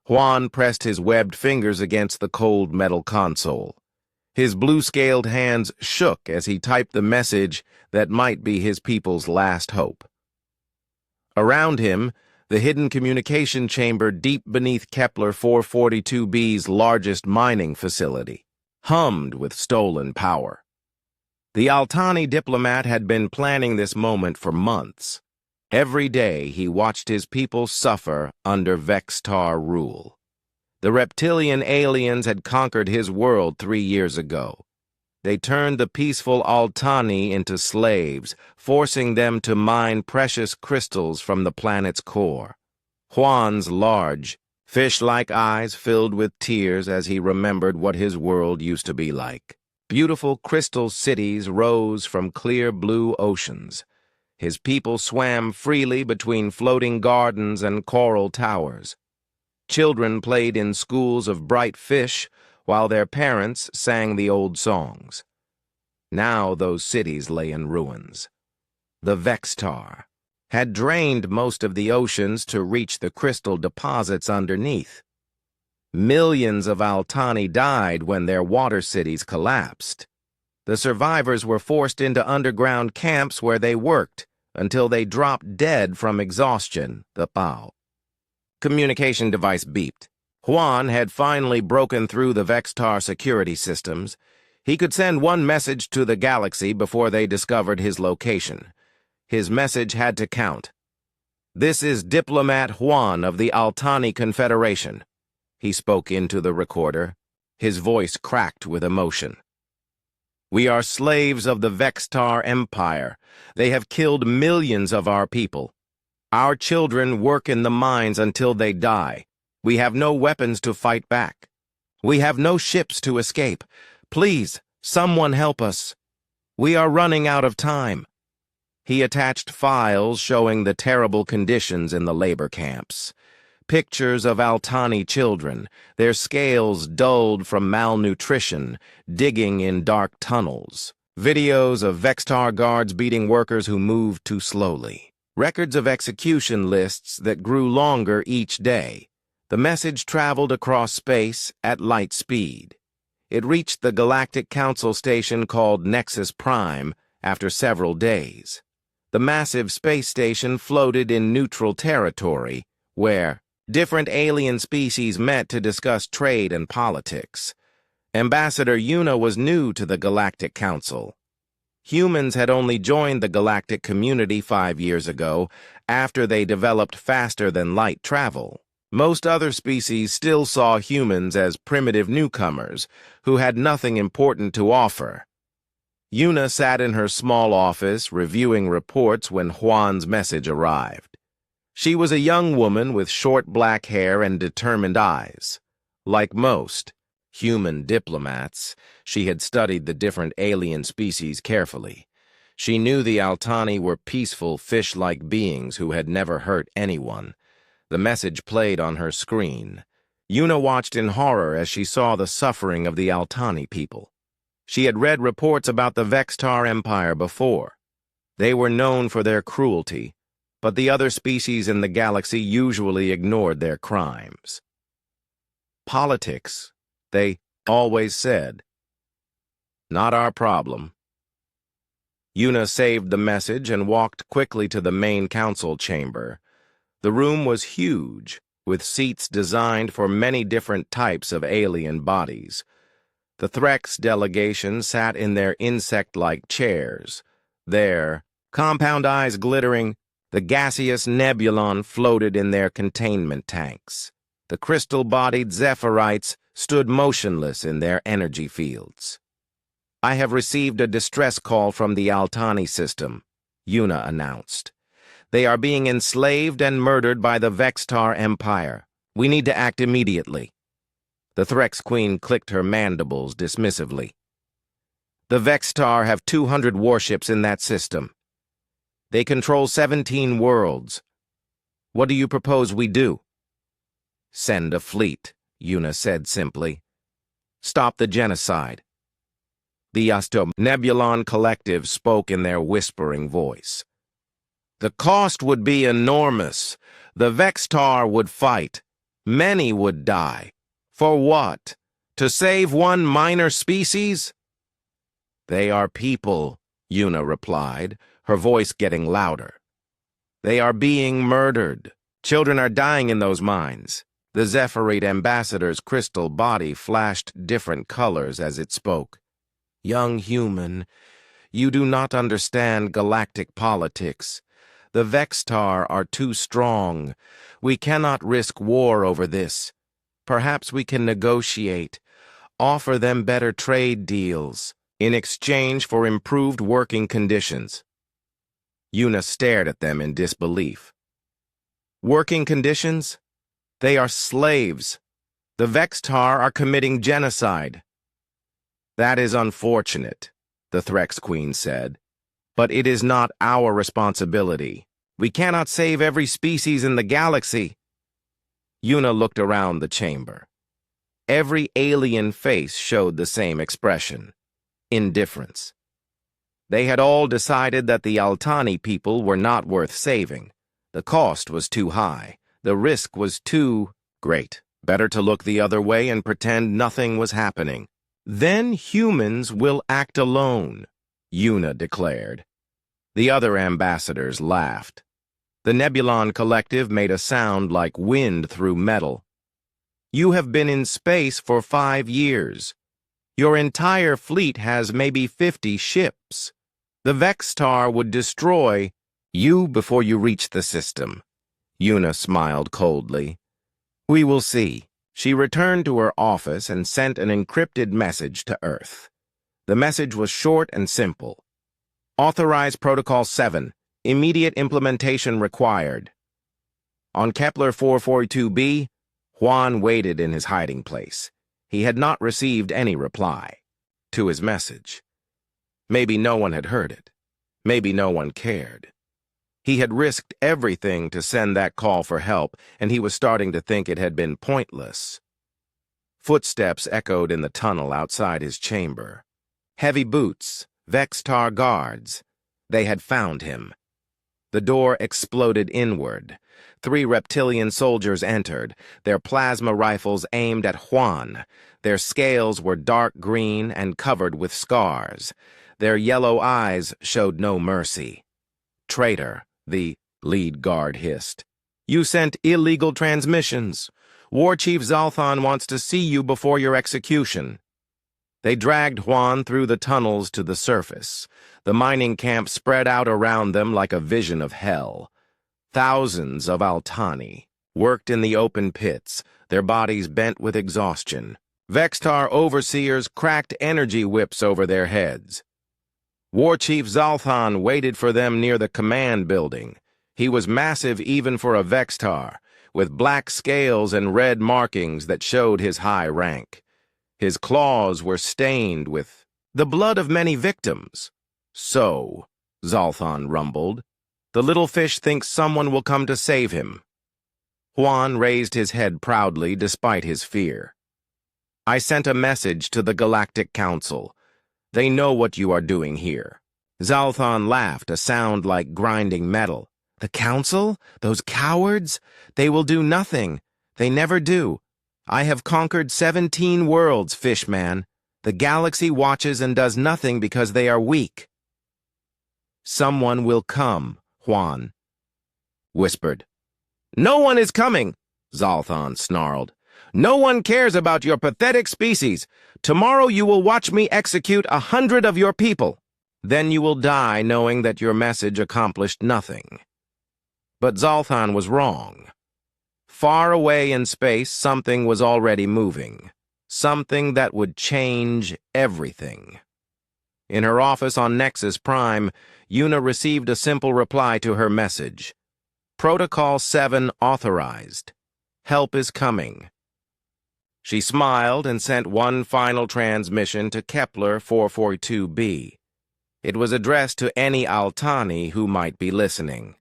Juan pressed his webbed fingers against the cold metal console. His blue-scaled hands shook as he typed the message that might be his people's last hope. Around him, the hidden communication chamber deep beneath Kepler 442b's largest mining facility hummed with stolen power. The Altani diplomat had been planning this moment for months. Every day he watched his people suffer under Vextar rule. The reptilian aliens had conquered his world 3 years ago. They turned the peaceful Altani into slaves, forcing them to mine precious crystals from the planet's core. Juan's large, fish-like eyes filled with tears as he remembered what his world used to be like. Beautiful crystal cities rose from clear blue oceans. His people swam freely between floating gardens and coral towers. Children played in schools of bright fish, while their parents sang the old songs. Now those cities lay in ruins. The Vextar had drained most of the oceans to reach the crystal deposits underneath. Millions of Altani died when their water cities collapsed. The survivors were forced into underground camps where they worked until they dropped dead from exhaustion. The POW communication device beeped. Juan had finally broken through the Vextar security systems. He could send one message to the galaxy before they discovered his location. His message had to count. "This is Diplomat Juan of the Altani Confederation." He spoke into the recorder. His voice cracked with emotion. "We are slaves of the Vextar Empire. They have killed millions of our people. Our children work in the mines until they die. We have no weapons to fight back. We have no ships to escape. Please, someone help us. We are running out of time." He attached files showing the terrible conditions in the labor camps. Pictures of Altani children, their scales dulled from malnutrition, digging in dark tunnels. Videos of Vextar guards beating workers who moved too slowly. Records of execution lists that grew longer each day. The message traveled across space at light speed. It reached the Galactic Council station called Nexus Prime after several days. The massive space station floated in neutral territory, where different alien species met to discuss trade and politics. Ambassador Yuna was new to the Galactic Council. Humans had only joined the galactic community 5 years ago, after they developed faster-than-light travel. Most other species still saw humans as primitive newcomers who had nothing important to offer. Yuna sat in her small office reviewing reports when Juan's message arrived. She was a young woman with short black hair and determined eyes. Like most human diplomats, she had studied the different alien species carefully. She knew the Altani were peaceful, fish-like beings who had never hurt anyone. The message played on her screen. Yuna watched in horror as she saw the suffering of the Altani people. She had read reports about the Vextar Empire before. They were known for their cruelty, but the other species in the galaxy usually ignored their crimes. Politics, they always said. Not our problem. Yuna saved the message and walked quickly to the main council chamber. The room was huge, with seats designed for many different types of alien bodies. The Threx delegation sat in their insect-like chairs. Their compound eyes glittering, the gaseous nebulon floated in their containment tanks. The crystal-bodied Zephyrite stood motionless in their energy fields. "I have received a distress call from the Altani system," Yuna announced. "They are being enslaved and murdered by the Vextar Empire. We need to act immediately." The Threx Queen clicked her mandibles dismissively. "The Vextar have 200 warships in that system. They control 17 worlds. What do you propose we do?" "Send a fleet," Yuna said simply. "Stop the genocide." The Nebulon Collective spoke in their whispering voice. "The cost would be enormous. The Vextar would fight, Many would die. For what? To save one minor species? They are people, Una replied, her voice getting louder. They are being murdered. Children are dying in those mines. The Zephyrite ambassador's crystal body flashed different colors as it spoke. Young human, you do not understand galactic politics. The Vextar are too strong. We cannot risk war over this. Perhaps we can negotiate, offer them better trade deals, in exchange for improved working conditions. Una stared at them in disbelief. Working conditions? They are slaves. The Vextar are committing genocide. That is unfortunate, the Threx Queen said. But it is not our responsibility. We cannot save every species in the galaxy. Una looked around the chamber. Every alien face showed the same expression: indifference. They had all decided that the Altani people were not worth saving. The cost was too high. The risk was too great. Better to look the other way and pretend nothing was happening. Then humans will act alone, Una declared. The other ambassadors laughed. The Nebulon Collective made a sound like wind through metal. You have been in space for 5 years. Your entire fleet has maybe 50 ships. The Vextar would destroy you before you reach the system. Una smiled coldly. We will see. She returned to her office and sent an encrypted message to Earth. The message was short and simple. Authorize Protocol 7. Immediate implementation required. On Kepler 442b, Juan waited in his hiding place. He had not received any reply to his message. Maybe no one had heard it. Maybe no one cared. He had risked everything to send that call for help, and he was starting to think it had been pointless. Footsteps echoed in the tunnel outside his chamber. Heavy boots, Vextar guards. They had found him. The door exploded inward. 3 reptilian soldiers entered, their plasma rifles aimed at Juan. Their scales were dark green and covered with scars. Their yellow eyes showed no mercy. Traitor, the lead guard hissed. You sent illegal transmissions. War Chief Zalthan wants to see you before your execution. They dragged Juan through the tunnels to the surface. The mining camp spread out around them like a vision of hell. Thousands of Altani worked in the open pits, their bodies bent with exhaustion. Vextar overseers cracked energy whips over their heads. War Chief Zalthan waited for them near the command building. He was massive even for a Vextar, with black scales and red markings that showed his high rank. His claws were stained with the blood of many victims. So, Zalthan rumbled, the little fish thinks someone will come to save him. Juan raised his head proudly despite his fear. I sent a message to the Galactic Council. They know what you are doing here. Zalthan laughed, a sound like grinding metal. The Council? Those cowards? They will do nothing. They never do. I have conquered 17 worlds, Fishman. The galaxy watches and does nothing because they are weak. Someone will come, Juan whispered. No one is coming, Zalthan snarled. No one cares about your pathetic species. Tomorrow you will watch me execute 100 of your people. Then you will die knowing that your message accomplished nothing. But Zalthan was wrong. Far away in space, something was already moving. Something that would change everything. In her office on Nexus Prime, Una received a simple reply to her message. Protocol 7 authorized. Help is coming. She smiled and sent one final transmission to Kepler 442b. It was addressed to any Altani who might be listening.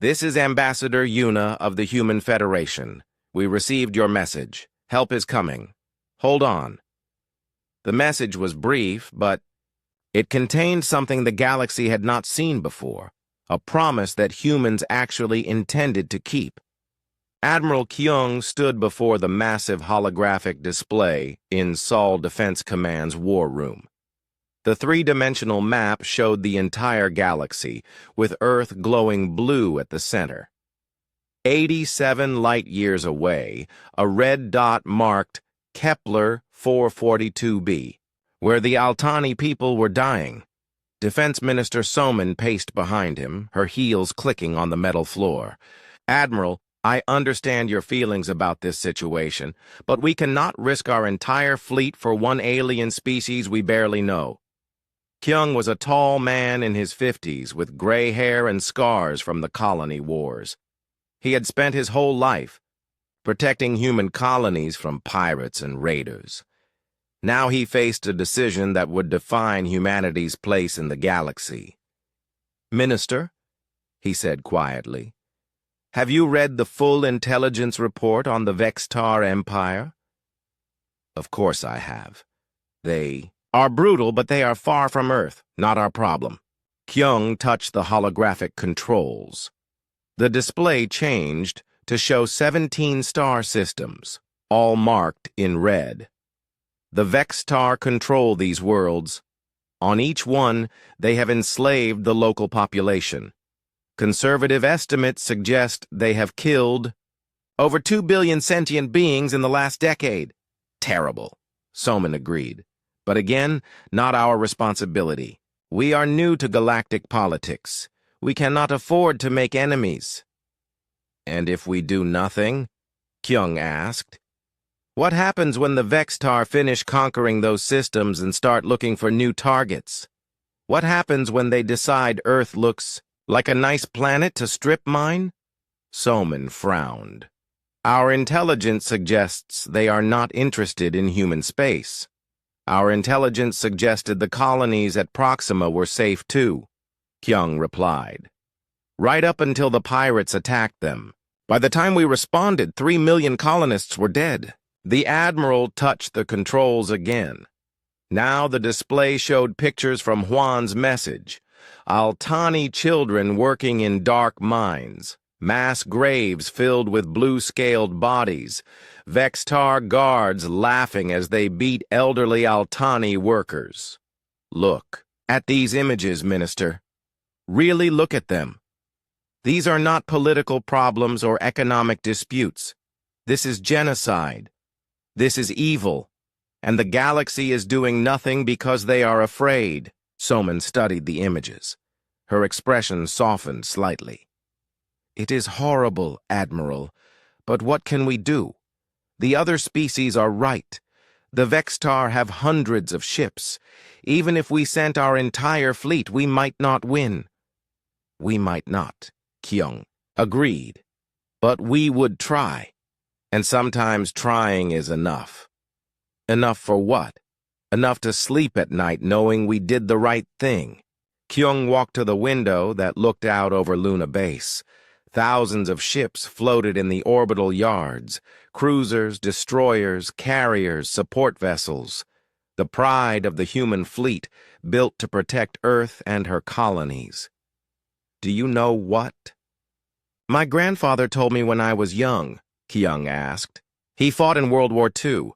This is Ambassador Una of the Human Federation. We received your message. Help is coming. Hold on. The message was brief, but it contained something the galaxy had not seen before, a promise that humans actually intended to keep. Admiral Kyung stood before the massive holographic display in Seoul Defense Command's war room. The three-dimensional map showed the entire galaxy, with Earth glowing blue at the center. 87 light-years away, a red dot marked Kepler 442b, where the Altani people were dying. Defense Minister Soman paced behind him, her heels clicking on the metal floor. "Admiral, I understand your feelings about this situation, but we cannot risk our entire fleet for one alien species we barely know." Kyung was a tall man in his 50s with gray hair and scars from the colony wars. He had spent his whole life protecting human colonies from pirates and raiders. Now he faced a decision that would define humanity's place in the galaxy. "Minister," he said quietly, "have you read the full intelligence report on the Vextar Empire?" "Of course I have. They are brutal, but they are far from Earth, not our problem." Kyung touched the holographic controls. The display changed to show 17 star systems, all marked in red. The Vextar control these worlds. On each one, they have enslaved the local population. Conservative estimates suggest they have killed over 2 billion sentient beings in the last decade. Terrible, Soman agreed. But again, not our responsibility. We are new to galactic politics. We cannot afford to make enemies. "And if we do nothing?" Kyung asked. "What happens when the Vextar finish conquering those systems and start looking for new targets? What happens when they decide Earth looks like a nice planet to strip mine?" Soman frowned. "Our intelligence suggests they are not interested in human space. Our intelligence suggested the colonies at Proxima were safe too," Kyung replied. "Right up until the pirates attacked them. By the time we responded, 3 million colonists were dead." The Admiral touched the controls again. Now the display showed pictures from Juan's message. Altani children working in dark mines, mass graves filled with blue-scaled bodies, Vextar guards laughing as they beat elderly Altani workers. "Look at these images, Minister. Really look at them. These are not political problems or economic disputes. This is genocide. This is evil. And the galaxy is doing nothing because they are afraid." Soman studied the images. Her expression softened slightly. "It is horrible, Admiral, but what can we do? The other species are right. The Vextar have hundreds of ships. Even if we sent our entire fleet, we might not win." "We might not," Kyung agreed. "But we would try. And sometimes trying is enough." "Enough for what?" "Enough to sleep at night knowing we did the right thing." Kyung walked to the window that looked out over Luna Base. Thousands of ships floated in the orbital yards, cruisers, destroyers, carriers, support vessels, the pride of the human fleet built to protect Earth and her colonies. "Do you know what?" "My grandfather told me when I was young," Kyung asked. "He fought in World War II,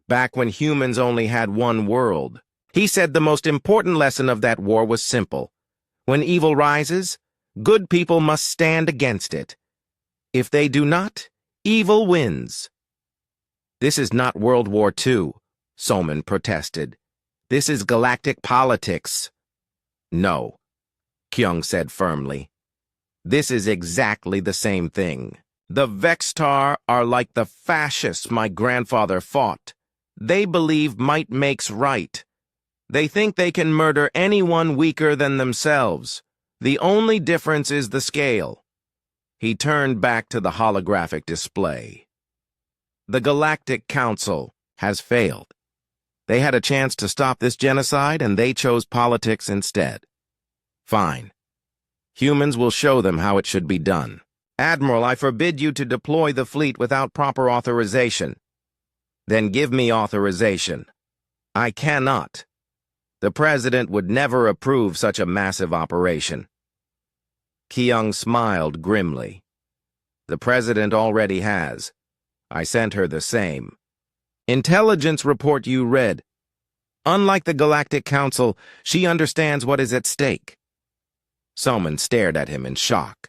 back when humans only had one world. He said the most important lesson of that war was simple. When evil rises, good people must stand against it. If they do not, evil wins." "This is not World War II," Soman protested. "This is galactic politics." "No," Kyung said firmly. "This is exactly the same thing. The Vextar are like the fascists my grandfather fought. They believe might makes right. They think they can murder anyone weaker than themselves. The only difference is the scale." He turned back to the holographic display. "The Galactic Council has failed. They had a chance to stop this genocide, and they chose politics instead. Fine. Humans will show them how it should be done. Admiral, I forbid you to deploy the fleet without proper authorization." "Then give me authorization." "I cannot. The President would never approve such a massive operation." Kyung smiled grimly. The President already has. I sent her the same. Intelligence report you read. Unlike the Galactic Council, she understands what is at stake. Soman stared at him in shock.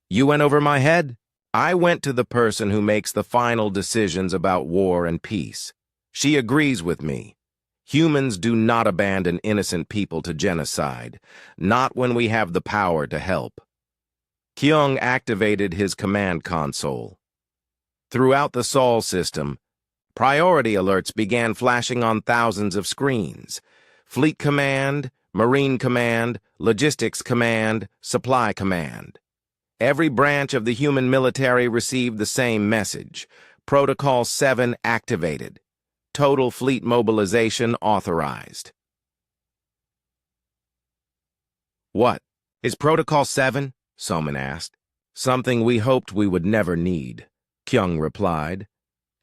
You went over my head? I went to the person who makes the final decisions about war and peace. She agrees with me. Humans do not abandon innocent people to genocide, not when we have the power to help. Kyung activated his command console. Throughout the Sol system, priority alerts began flashing on thousands of screens. Fleet Command, Marine Command, Logistics Command, Supply Command. Every branch of the human military received the same message. Protocol 7 activated. Total fleet mobilization authorized. What? Is Protocol 7? Soman asked. Something we hoped we would never need, Kyung replied.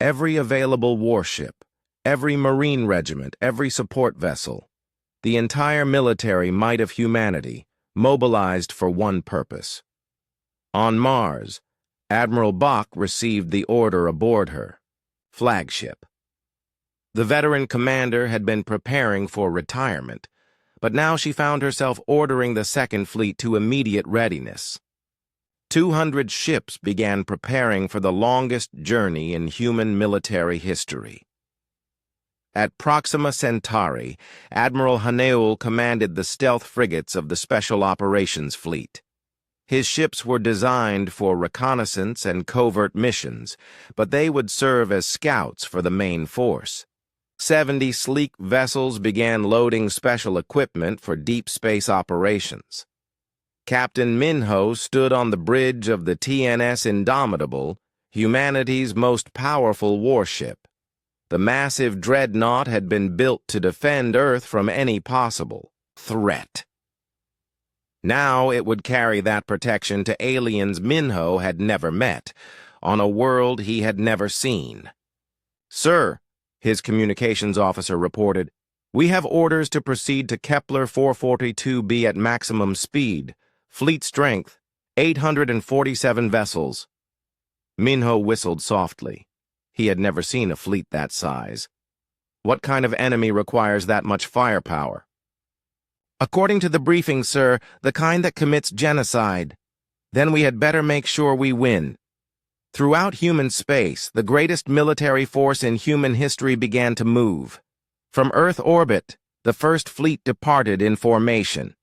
Every available warship, every Marine regiment, every support vessel, the entire military might of humanity, mobilized for one purpose. On Mars, Admiral Bach received the order aboard her flagship. The veteran commander had been preparing for retirement, but now she found herself ordering the Second Fleet to immediate readiness. 200 ships began preparing for the longest journey in human military history. At Proxima Centauri, Admiral Haneul commanded the stealth frigates of the Special Operations Fleet. His ships were designed for reconnaissance and covert missions, but they would serve as scouts for the main force. 70 sleek vessels began loading special equipment for deep space operations. Captain Minho stood on the bridge of the TNS Indomitable, humanity's most powerful warship. The massive dreadnought had been built to defend Earth from any possible threat. Now it would carry that protection to aliens Minho had never met, on a world he had never seen. Sir, his communications officer reported, we have orders to proceed to Kepler 442b at maximum speed. Fleet strength, 847 vessels. Minho whistled softly. He had never seen a fleet that size. What kind of enemy requires that much firepower? According to the briefing, sir, the kind that commits genocide. Then we had better make sure we win. Throughout human space, the greatest military force in human history began to move. From Earth orbit, the First Fleet departed in formation.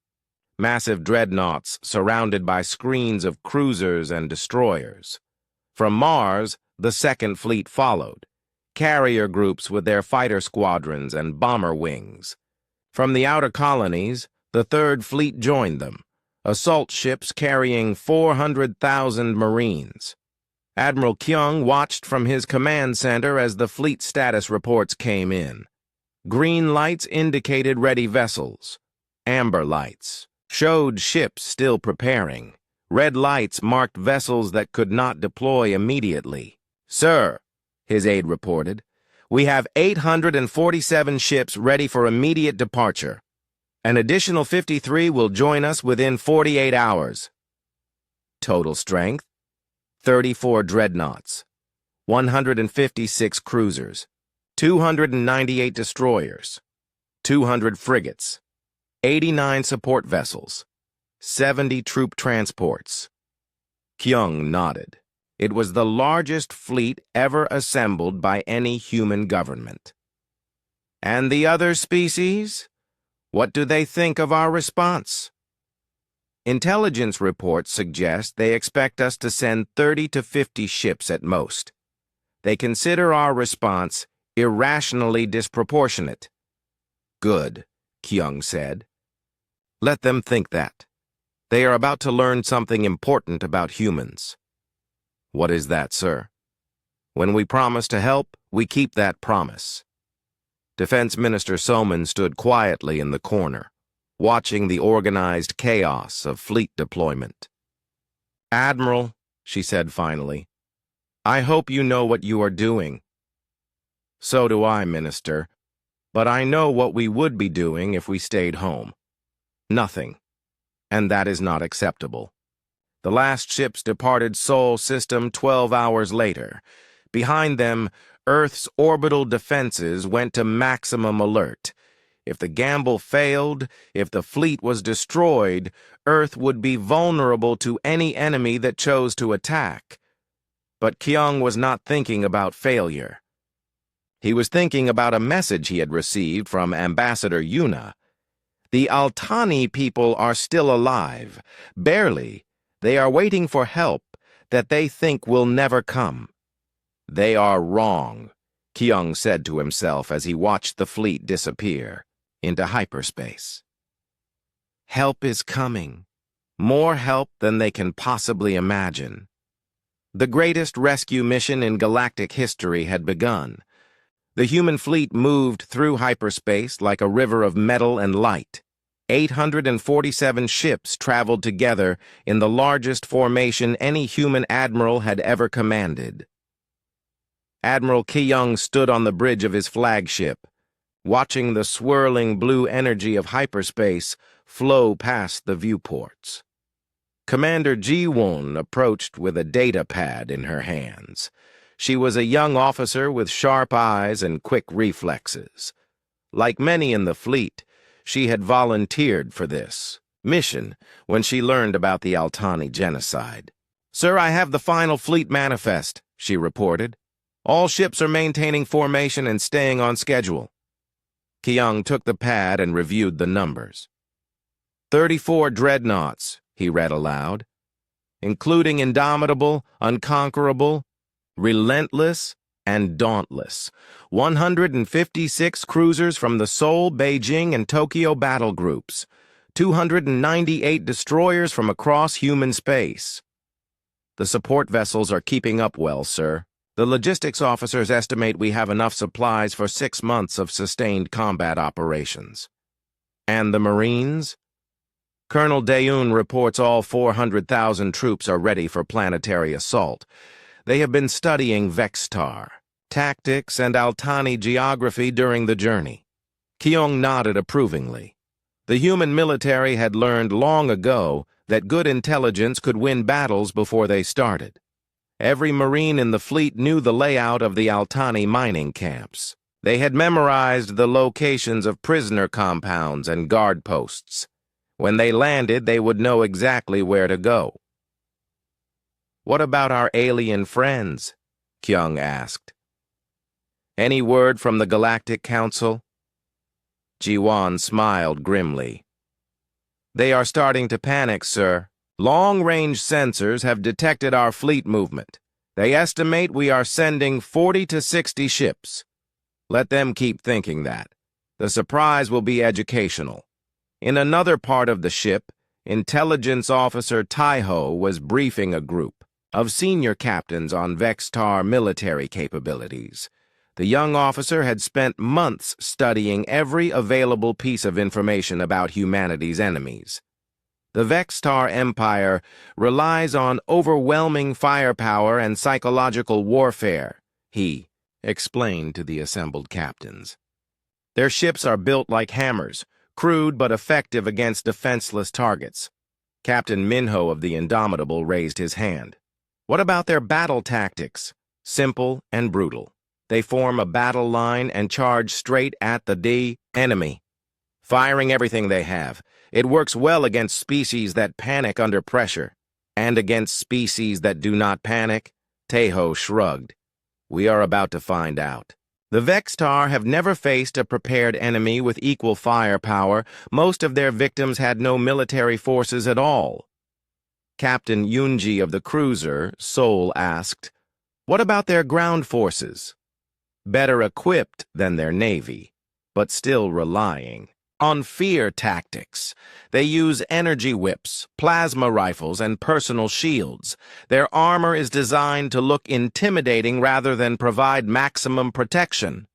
Massive dreadnoughts surrounded by screens of cruisers and destroyers. From Mars, the Second Fleet followed, carrier groups with their fighter squadrons and bomber wings. From the outer colonies, the Third Fleet joined them, assault ships carrying 400,000 Marines. Admiral Kyung watched from his command center as the fleet status reports came in. Green lights indicated ready vessels. Amber lights showed ships still preparing. Red lights marked vessels that could not deploy immediately. Sir, his aide reported, we have 847 ships ready for immediate departure. An additional 53 will join us within 48 hours. Total strength, 34 dreadnoughts, 156 cruisers, 298 destroyers, 200 frigates, 89 support vessels, 70 troop transports. Kyung nodded. It was the largest fleet ever assembled by any human government. And the other species? What do they think of our response? Intelligence reports suggest they expect us to send 30 to 50 ships at most. They consider our response irrationally disproportionate. Good, Kyung said. Let them think that. They are about to learn something important about humans. What is that, sir? When we promise to help, we keep that promise. Defense Minister Soman stood quietly in the corner, watching the organized chaos of fleet deployment. Admiral, she said finally, I hope you know what you are doing. So do I, Minister, but I know what we would be doing if we stayed home. Nothing, and that is not acceptable. The last ships departed Sol system 12 hours later. Behind them, Earth's orbital defenses went to maximum alert. If the gamble failed, if the fleet was destroyed, Earth would be vulnerable to any enemy that chose to attack. But Kyung was not thinking about failure. He was thinking about a message he had received from Ambassador Yuna. The Altani people are still alive. Barely. They are waiting for help that they think will never come. They are wrong, Kyung said to himself as he watched the fleet disappear into hyperspace. Help is coming. More help than they can possibly imagine. The greatest rescue mission in galactic history had begun. The human fleet moved through hyperspace like a river of metal and light. 847 ships traveled together in the largest formation any human admiral had ever commanded. Admiral Kyung stood on the bridge of his flagship, watching the swirling blue energy of hyperspace flow past the viewports. Commander Ji-won approached with a data pad in her hands. She was a young officer with sharp eyes and quick reflexes. Like many in the fleet, she had volunteered for this mission when she learned about the Altani genocide. "Sir, I have the final fleet manifest," she reported. "All ships are maintaining formation and staying on schedule." Kyung took the pad and reviewed the numbers. 34 dreadnoughts, he read aloud, including Indomitable, Unconquerable, Relentless, and Dauntless. 156 cruisers from the Seoul, Beijing, and Tokyo battle groups. 298 destroyers from across human space. The support vessels are keeping up well, sir. The logistics officers estimate we have enough supplies for 6 months of sustained combat operations. And the Marines? Colonel Daeun reports all 400,000 troops are ready for planetary assault. They have been studying Vextar, tactics, and Altani geography during the journey. Kyung nodded approvingly. The human military had learned long ago that good intelligence could win battles before they started. Every Marine in the fleet knew the layout of the Altani mining camps. They had memorized the locations of prisoner compounds and guard posts. When they landed, they would know exactly where to go. "What about our alien friends?" Kyung asked. "Any word from the Galactic Council?" Ji-won smiled grimly. "They are starting to panic, sir. Long-range sensors have detected our fleet movement. They estimate we are sending 40 to 60 ships. Let them keep thinking that. The surprise will be educational." In another part of the ship, Intelligence Officer Taiho was briefing a group of senior captains on Vextar military capabilities. The young officer had spent months studying every available piece of information about humanity's enemies. The Vextar Empire relies on overwhelming firepower and psychological warfare, he explained to the assembled captains. Their ships are built like hammers, crude but effective against defenseless targets. Captain Minho of the Indomitable raised his hand. "What about their battle tactics?" "Simple and brutal. They form a battle line and charge straight at the enemy, firing everything they have. It works well against species that panic under pressure. And against species that do not panic?" Taiho shrugged. "We are about to find out." The Vextar have never faced a prepared enemy with equal firepower. Most of their victims had no military forces at all. Captain Yunji of the cruiser, Seoul, asked, "What about their ground forces?" "Better equipped than their navy, but still relying on fear tactics. They use energy whips, plasma rifles, and personal shields. Their armor is designed to look intimidating rather than provide maximum protection."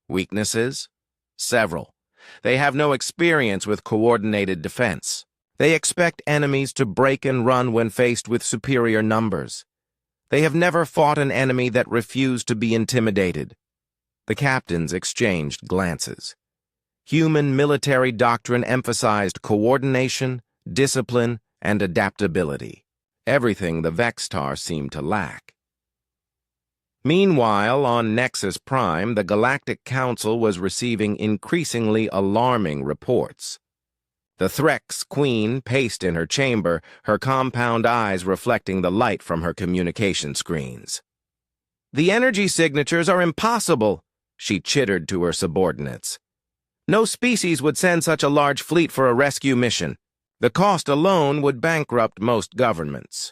"Weaknesses?" "Several. They have no experience with coordinated defense. They expect enemies to break and run when faced with superior numbers. They have never fought an enemy that refused to be intimidated." The captains exchanged glances. Human military doctrine emphasized coordination, discipline, and adaptability. everything the Vextar seemed to lack. Meanwhile, on Nexus Prime, the Galactic Council was receiving increasingly alarming reports. The Threx Queen paced in her chamber, her compound eyes reflecting the light from her communication screens. "The energy signatures are impossible," she chittered to her subordinates. "No species would send such a large fleet for a rescue mission. The cost alone would bankrupt most governments."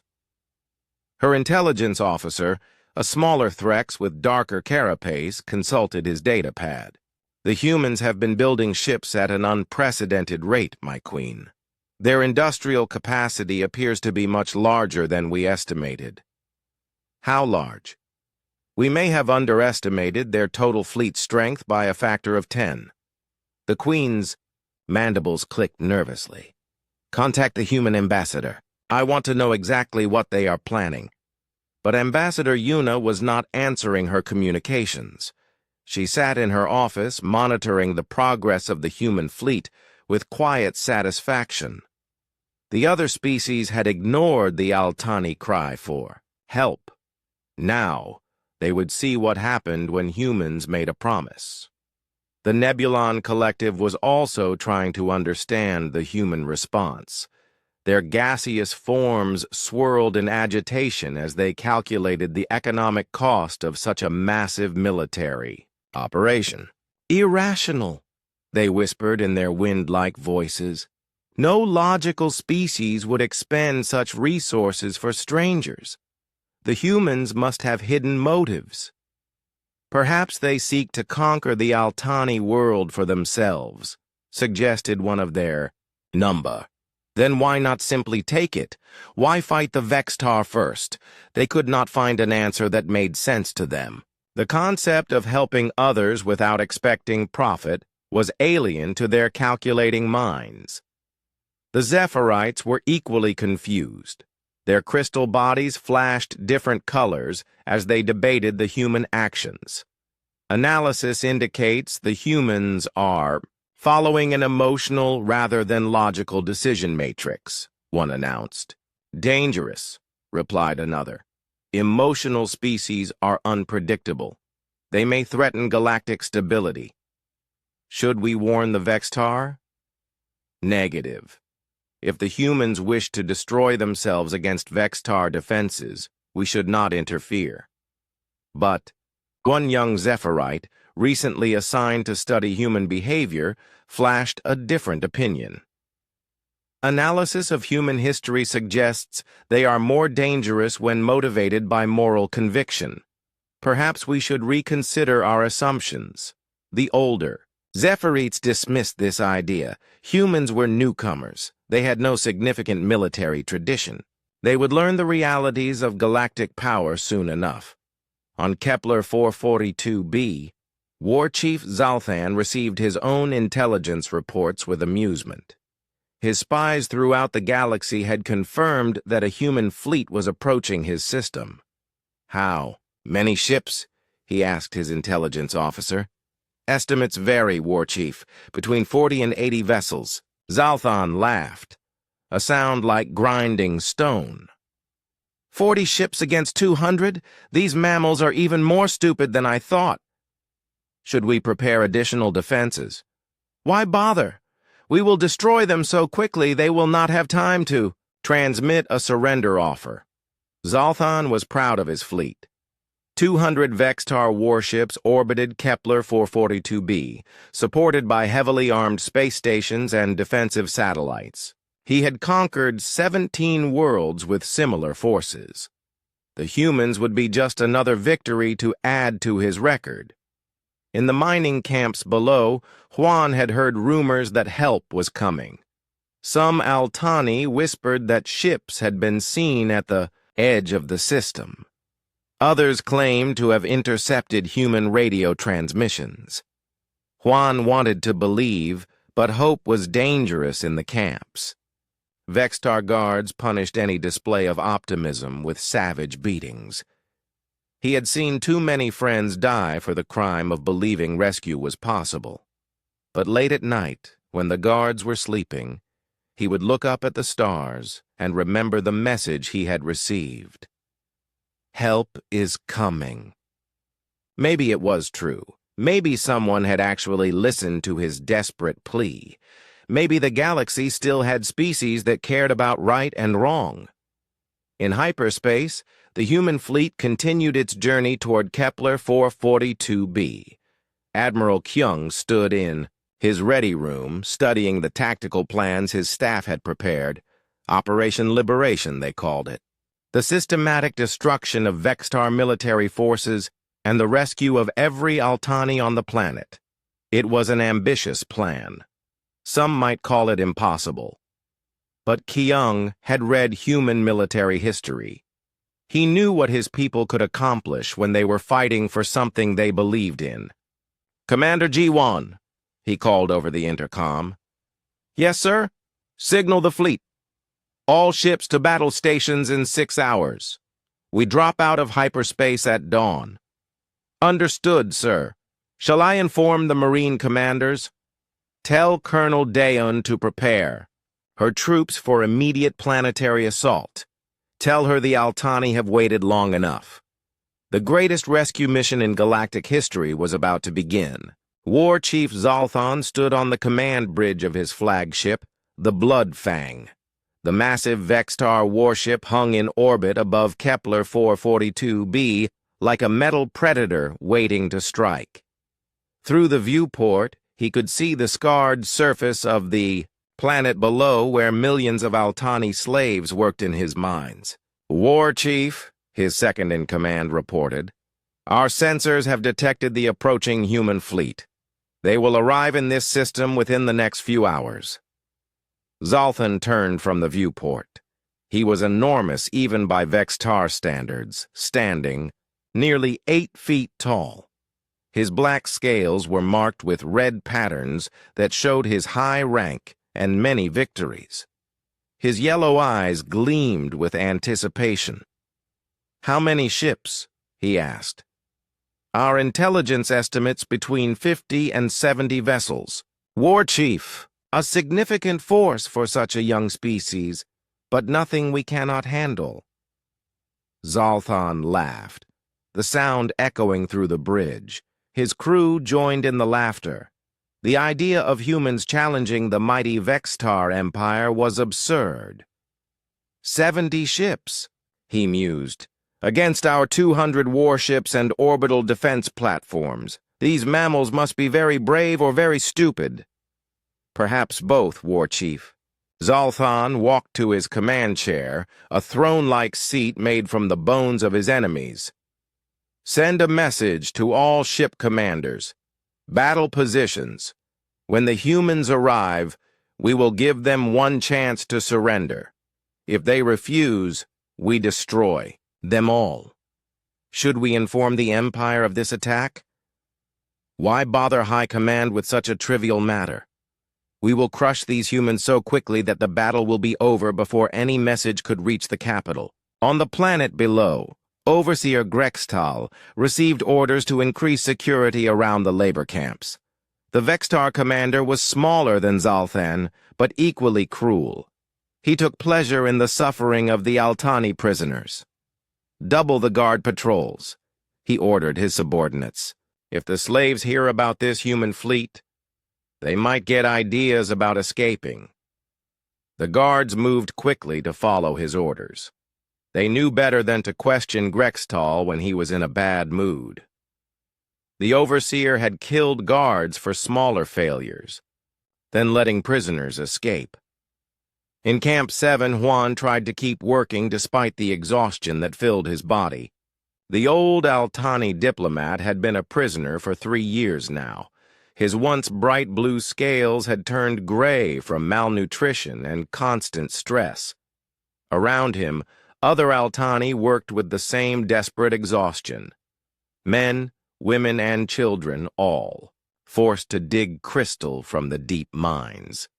Her intelligence officer, a smaller Threx with darker carapace, consulted his datapad. "The humans have been building ships at an unprecedented rate, my queen. Their industrial capacity appears to be much larger than we estimated." "How large?" "We may have underestimated their total fleet strength by a factor of 10. The queen's mandibles clicked nervously. "Contact the human ambassador. I want to know exactly what they are planning." But Ambassador Yuna was not answering her communications. She sat in her office, monitoring the progress of the human fleet with quiet satisfaction. The other species had ignored the Altani cry for help. Now, they would see what happened when humans made a promise. The Nebulon Collective was also trying to understand the human response. Their gaseous forms swirled in agitation as they calculated the economic cost of such a massive military operation. "Irrational," they whispered in their wind-like voices. "No logical species would expend such resources for strangers. The humans must have hidden motives. Perhaps they seek to conquer the Altani world for themselves," suggested one of their number. "Then why not simply take it? Why fight the Vextar first?" They could not find an answer that made sense to them. The concept of helping others without expecting profit was alien to their calculating minds. The Zephyrite were equally confused. Their crystal bodies flashed different colors as they debated the human actions. Analysis indicates the humans are following an emotional rather than logical decision matrix, one announced. "Dangerous," replied another. "Emotional species are unpredictable. They may threaten galactic stability." "Should we warn the Vextar?" "Negative. If the humans wish to destroy themselves against Vextar defenses, we should not interfere." But one young Zephyrite, recently assigned to study human behavior, flashed a different opinion. "Analysis of human history suggests they are more dangerous when motivated by moral conviction. Perhaps we should reconsider our assumptions." The older Zephyrite dismissed this idea. Humans were newcomers. They had no significant military tradition. They would learn the realities of galactic power soon enough. On Kepler 442b, War Chief Zalthan received his own intelligence reports with amusement. His spies throughout the galaxy had confirmed that a human fleet was approaching his system. "How many ships?" he asked his intelligence officer. "Estimates vary, War Chief, between 40 and 80 vessels." Zalthan laughed, a sound like grinding stone. 40 ships against 200? These mammals are even more stupid than I thought. "Should we prepare additional defenses?" "Why bother? We will destroy them so quickly they will not have time to transmit a surrender offer." Zalthan was proud of his fleet. 200 Vextar warships orbited Kepler 442b, supported by heavily armed space stations and defensive satellites. He had conquered 17 worlds with similar forces. The humans would be just another victory to add to his record. In the mining camps below, Juan had heard rumors that help was coming. Some Altani whispered that ships had been seen at the edge of the system. Others claimed to have intercepted human radio transmissions. Juan wanted to believe, but hope was dangerous in the camps. Vextar guards punished any display of optimism with savage beatings. He had seen too many friends die for the crime of believing rescue was possible. But late at night, when the guards were sleeping, he would look up at the stars and remember the message he had received. Help is coming. Maybe it was true. Maybe someone had actually listened to his desperate plea. Maybe the galaxy still had species that cared about right and wrong. In hyperspace, the human fleet continued its journey toward Kepler 442b. Admiral Kyung stood in his ready room, studying the tactical plans his staff had prepared. Operation Liberation, they called it. The systematic destruction of Vextar military forces and the rescue of every Altani on the planet. It was an ambitious plan. Some might call it impossible. But Kyung had read human military history. He knew what his people could accomplish when they were fighting for something they believed in. "Commander Ji-won," he called over the intercom. "Yes, sir? Signal the fleet. All ships to battle stations in 6 hours. We drop out of hyperspace at dawn." "Understood, sir. Shall I inform the Marine commanders?" "Tell Colonel Daeun to prepare her troops for immediate planetary assault. Tell her the Altani have waited long enough." The greatest rescue mission in galactic history was about to begin. War Chief Zalthon stood on the command bridge of his flagship, the Blood Fang. The massive Vextar warship hung in orbit above Kepler 442b like a metal predator waiting to strike. Through the viewport, he could see the scarred surface of the planet below where millions of Altani slaves worked in his mines. "War Chief," his second-in-command reported, "our sensors have detected the approaching human fleet. They will arrive in this system within the next few hours." Zalthon turned from the viewport. He was enormous even by Vextar standards, standing nearly 8 feet tall. His black scales were marked with red patterns that showed his high rank and many victories. His yellow eyes gleamed with anticipation. "How many ships?" he asked. "Our intelligence estimates between 50 and 70 vessels. War Chief, a significant force for such a young species, but nothing we cannot handle." Zalthon laughed, the sound echoing through the bridge. His crew joined in the laughter. The idea of humans challenging the mighty Vextar Empire was absurd. 70 ships, he mused, against our 200 warships and orbital defense platforms. These mammals must be very brave or very stupid. Perhaps both, War Chief. Zalthon walked to his command chair, a throne-like seat made from the bones of his enemies. "Send a message to all ship commanders. Battle positions. When the humans arrive, we will give them one chance to surrender. If they refuse, we destroy them all. Should we inform the Empire of this attack? Why bother High Command with such a trivial matter? We will crush these humans so quickly that the battle will be over before any message could reach the capital." On the planet below, Overseer Grextal received orders to increase security around the labor camps. The Vextar commander was smaller than Zalthon, but equally cruel. He took pleasure in the suffering of the Altani prisoners. "Double the guard patrols," he ordered his subordinates. "If the slaves hear about this human fleet, they might get ideas about escaping." The guards moved quickly to follow his orders. They knew better than to question Grextal when he was in a bad mood. The overseer had killed guards for smaller failures, then letting prisoners escape. In Camp 7, Juan tried to keep working despite the exhaustion that filled his body. The old Altani diplomat had been a prisoner for 3 years now. His once bright blue scales had turned gray from malnutrition and constant stress. Around him, other Altani worked with the same desperate exhaustion. Men, women, and children, all, forced to dig crystal from the deep mines.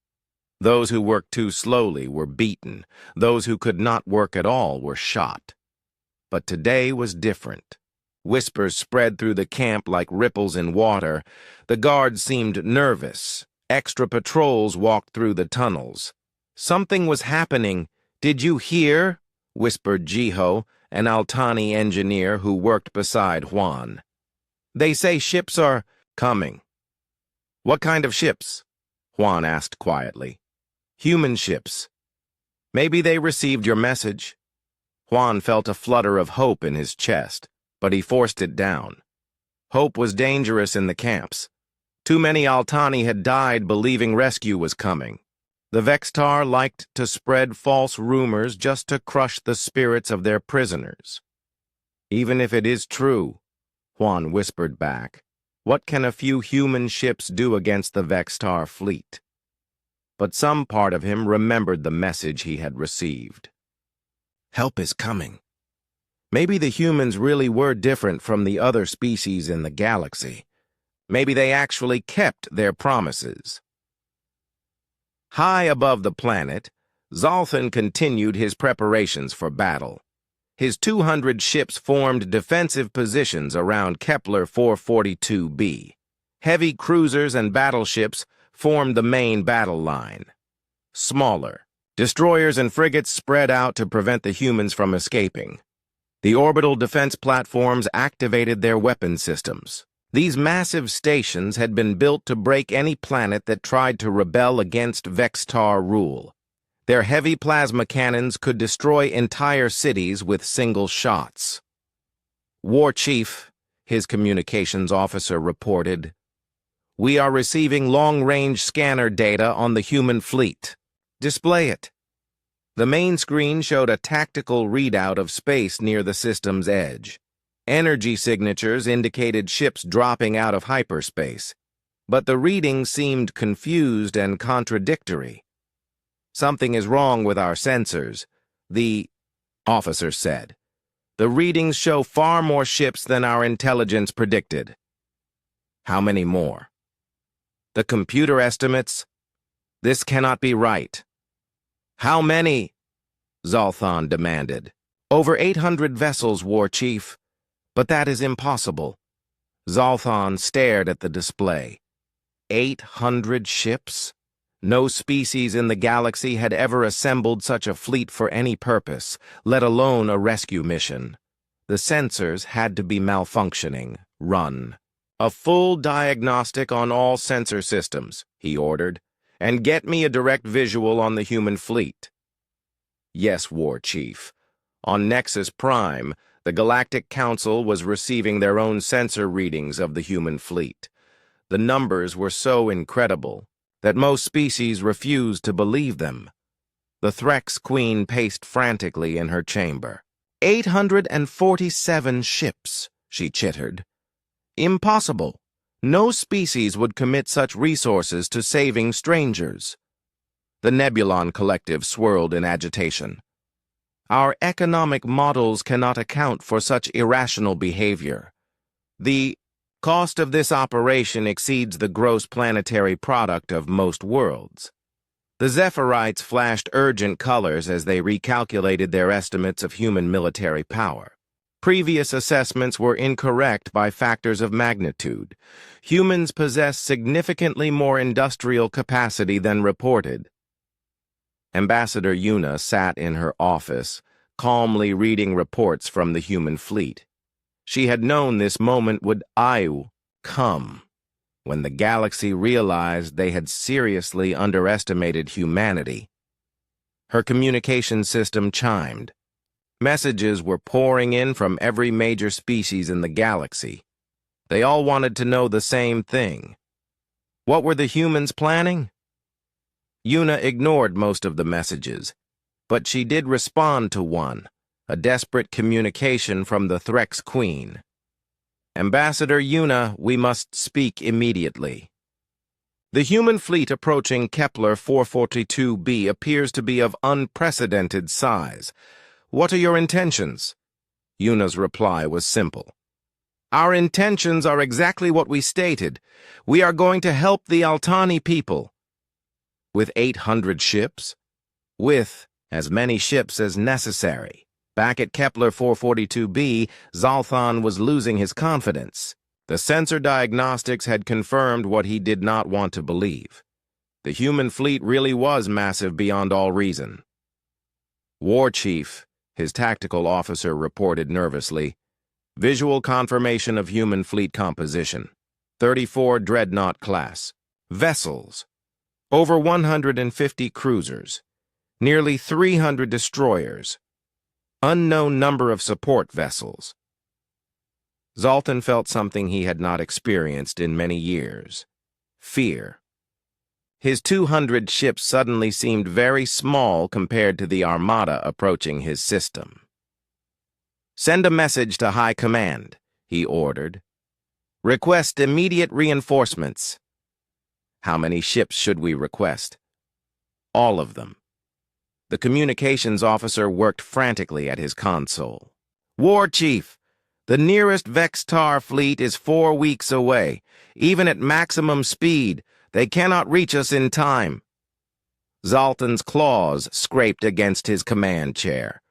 Those who worked too slowly were beaten. Those who could not work at all were shot. But today was different. Whispers spread through the camp like ripples in water. The guards seemed nervous. Extra patrols walked through the tunnels. Something was happening. Did you hear? Whispered Jiho, an Altani engineer who worked beside Juan. They say ships are coming. What kind of ships? Juan asked quietly. Human ships. Maybe they received your message. Juan felt a flutter of hope in his chest, but he forced it down. Hope was dangerous in the camps. Too many Altani had died believing rescue was coming. The Vextar liked to spread false rumors just to crush the spirits of their prisoners. Even if it is true, Juan whispered back, what can a few human ships do against the Vextar fleet? But some part of him remembered the message he had received. Help is coming. Maybe the humans really were different from the other species in the galaxy. Maybe they actually kept their promises. High above the planet, Zolthan continued his preparations for battle. His 200 ships formed defensive positions around Kepler 442b. Heavy cruisers and battleships formed the main battle line. Smaller, destroyers and frigates spread out to prevent the humans from escaping. The orbital defense platforms activated their weapon systems. These massive stations had been built to break any planet that tried to rebel against Vextar rule. Their heavy plasma cannons could destroy entire cities with single shots. War Chief, his communications officer reported, "We are receiving long-range scanner data on the human fleet. Display it." The main screen showed a tactical readout of space near the system's edge. Energy signatures indicated ships dropping out of hyperspace, but the readings seemed confused and contradictory. Something is wrong with our sensors, the officer said. The readings show far more ships than our intelligence predicted. How many more? The computer estimates? This cannot be right. How many? Zolthan demanded. Over 800 vessels, War Chief. But that is impossible. Zolthan stared at the display. 800 ships? No species in the galaxy had ever assembled such a fleet for any purpose, let alone a rescue mission. The sensors had to be malfunctioning. Run. A full diagnostic on all sensor systems, he ordered, and get me a direct visual on the human fleet. Yes, War Chief. On Nexus Prime, the Galactic Council was receiving their own sensor readings of the human fleet. The numbers were so incredible that most species refused to believe them. The Threx Queen paced frantically in her chamber. 847 ships, she chittered. Impossible. No species would commit such resources to saving strangers. The Nebulon Collective swirled in agitation. Our economic models cannot account for such irrational behavior. The cost of this operation exceeds the gross planetary product of most worlds. The Zephyrites flashed urgent colors as they recalculated their estimates of human military power. Previous assessments were incorrect by factors of magnitude. Humans possess significantly more industrial capacity than reported. Ambassador Yuna sat in her office, calmly reading reports from the human fleet. She had known this moment would come, when the galaxy realized they had seriously underestimated humanity. Her communication system chimed. Messages were pouring in from every major species in the galaxy. They all wanted to know the same thing. What were the humans planning? Yuna ignored most of the messages, but she did respond to one, a desperate communication from the Threx Queen. Ambassador Yuna, we must speak immediately. The human fleet approaching Kepler 442b appears to be of unprecedented size. What are your intentions? Yuna's reply was simple. Our intentions are exactly what we stated. We are going to help the Altani people. With 800 ships? With as many ships as necessary. Back at Kepler 442b, Zolthan was losing his confidence. The sensor diagnostics had confirmed what he did not want to believe. The human fleet really was massive beyond all reason. War Chief, his tactical officer, reported nervously. Visual confirmation of human fleet composition. 34 dreadnought class. Vessels. Over 150 cruisers. Nearly 300 destroyers. Unknown number of support vessels. Zoltan felt something he had not experienced in many years. Fear. His 200 ships suddenly seemed very small compared to the armada approaching his system. "Send a message to High Command," he ordered. "Request immediate reinforcements." "How many ships should we request?" "All of them." The communications officer worked frantically at his console. "War Chief, the nearest Vextar fleet is 4 weeks away. Even at maximum speed, they cannot reach us in time." Zoltan's claws scraped against his command chair.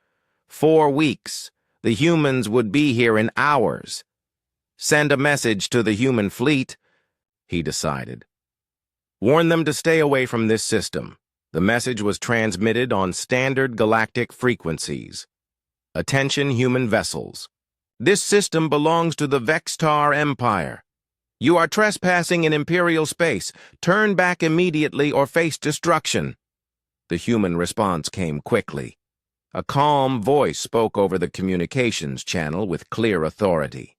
4 weeks. The humans would be here in hours. "Send a message to the human fleet," he decided. "Warn them to stay away from this system." The message was transmitted on standard galactic frequencies. "Attention, human vessels. This system belongs to the Vextar Empire. You are trespassing in Imperial space. Turn back immediately or face destruction." The human response came quickly. A calm voice spoke over the communications channel with clear authority.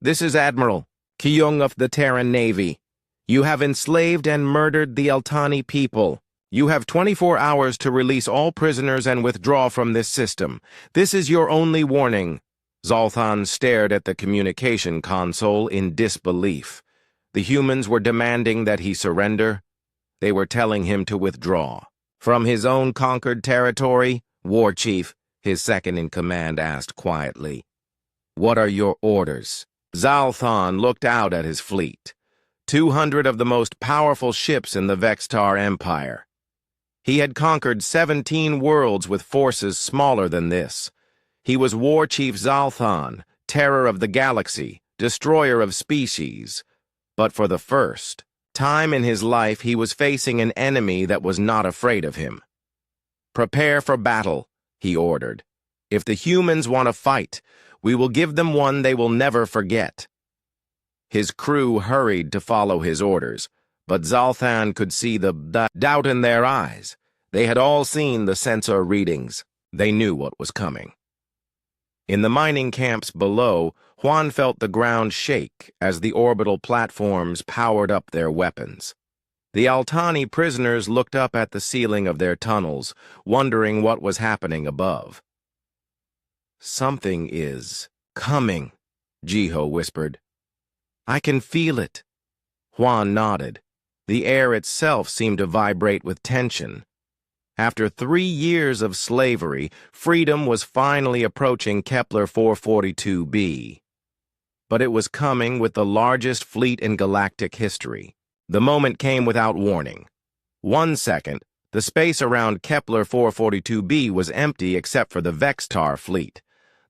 "This is Admiral Kyung of the Terran Navy. You have enslaved and murdered the Altani people. You have 24 hours to release all prisoners and withdraw from this system. This is your only warning." Zoltan stared at the communication console in disbelief. The humans were demanding that he surrender. They were telling him to withdraw. From his own conquered territory, War Chief, his second-in-command, asked quietly. "What are your orders?" Zoltan looked out at his fleet. 200 of the most powerful ships in the Vextar Empire. He had conquered 17 worlds with forces smaller than this. He was War Chief Zoltan, terror of the galaxy, destroyer of species. But for the first time in his life, he was facing an enemy that was not afraid of him. "Prepare for battle," he ordered. "If the humans want to fight, we will give them one they will never forget." His crew hurried to follow his orders, but Zoltan could see the doubt in their eyes. They had all seen the sensor readings. They knew what was coming. In the mining camps below, Juan felt the ground shake as the orbital platforms powered up their weapons. The Altani prisoners looked up at the ceiling of their tunnels, wondering what was happening above. "Something is coming," Jiho whispered. "I can feel it." Juan nodded. The air itself seemed to vibrate with tension. After 3 years of slavery, freedom was finally approaching Kepler 442b. But it was coming with the largest fleet in galactic history. The moment came without warning. 1 second, the space around Kepler 442b was empty except for the Vextar fleet.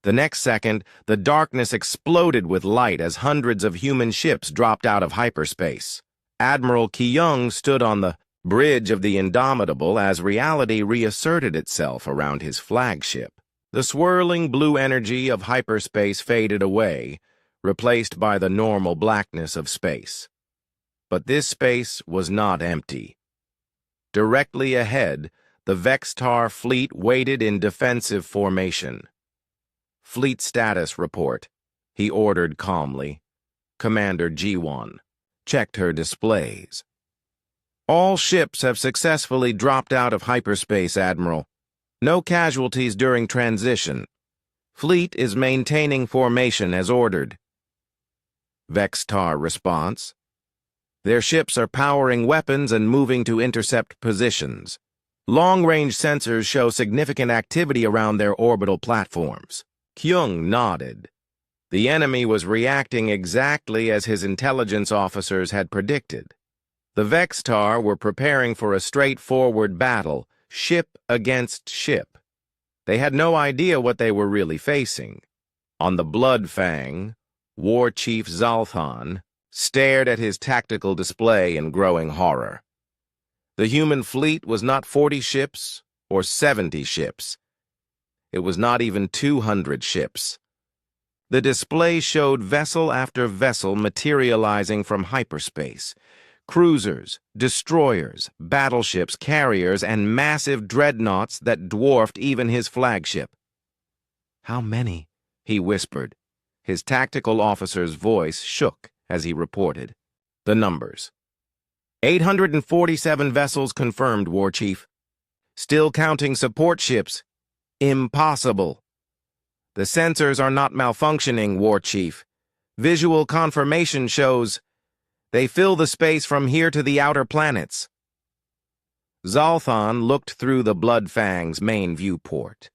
The next second, the darkness exploded with light as hundreds of human ships dropped out of hyperspace. Admiral Kyung stood on the bridge of the Indomitable as reality reasserted itself around his flagship. The swirling blue energy of hyperspace faded away, replaced by the normal blackness of space. But this space was not empty. Directly ahead, the Vextar fleet waited in defensive formation. "Fleet status report," he ordered calmly. Commander Jiwon checked her displays. "All ships have successfully dropped out of hyperspace, Admiral. No casualties during transition. Fleet is maintaining formation as ordered." Vextar response. "Their ships are powering weapons and moving to intercept positions. Long-range sensors show significant activity around their orbital platforms." Kyung nodded. The enemy was reacting exactly as his intelligence officers had predicted. The Vextar were preparing for a straightforward battle, ship against ship. They had no idea what they were really facing. On the Blood Fang, War Chief Zoltan stared at his tactical display in growing horror. The human fleet was not 40 ships or 70 ships. It was not even 200 ships. The display showed vessel after vessel materializing from hyperspace. Cruisers, destroyers, battleships, carriers, and massive dreadnoughts that dwarfed even his flagship. "How many?" he whispered. His tactical officer's voice shook as he reported the numbers. 847 vessels confirmed, War Chief. Still counting support ships. Impossible. The sensors are not malfunctioning, War Chief. Visual confirmation shows they fill the space from here to the outer planets. Zoltan looked through the Bloodfang's main viewport.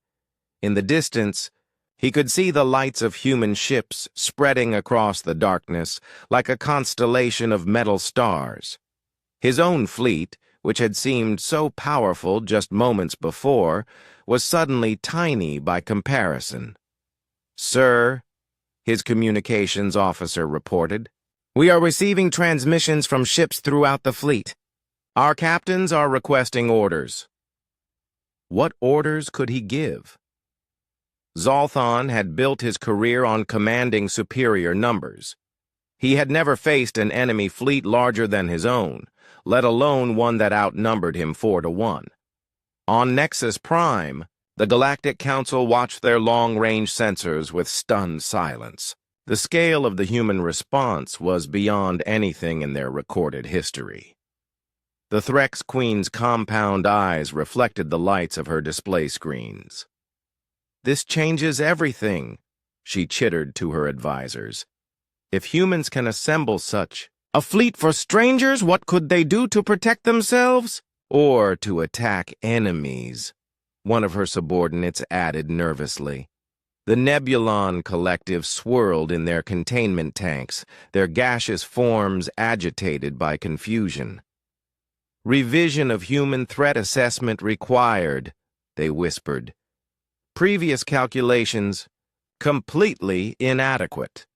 In the distance, he could see the lights of human ships spreading across the darkness like a constellation of metal stars. His own fleet, which had seemed so powerful just moments before, was suddenly tiny by comparison. "Sir," his communications officer reported, "we are receiving transmissions from ships throughout the fleet. Our captains are requesting orders." What orders could he give? Zoltan had built his career on commanding superior numbers. He had never faced an enemy fleet larger than his own, let alone one that outnumbered him 4-1. On Nexus Prime, the Galactic Council watched their long-range sensors with stunned silence. The scale of the human response was beyond anything in their recorded history. The Threx Queen's compound eyes reflected the lights of her display screens. "This changes everything," she chittered to her advisors. "If humans can assemble such a fleet for strangers, what could they do to protect themselves? Or to attack enemies?" One of her subordinates added nervously. The Nebulon Collective swirled in their containment tanks, their gaseous forms agitated by confusion. "Revision of human threat assessment required," they whispered. "Previous calculations completely inadequate."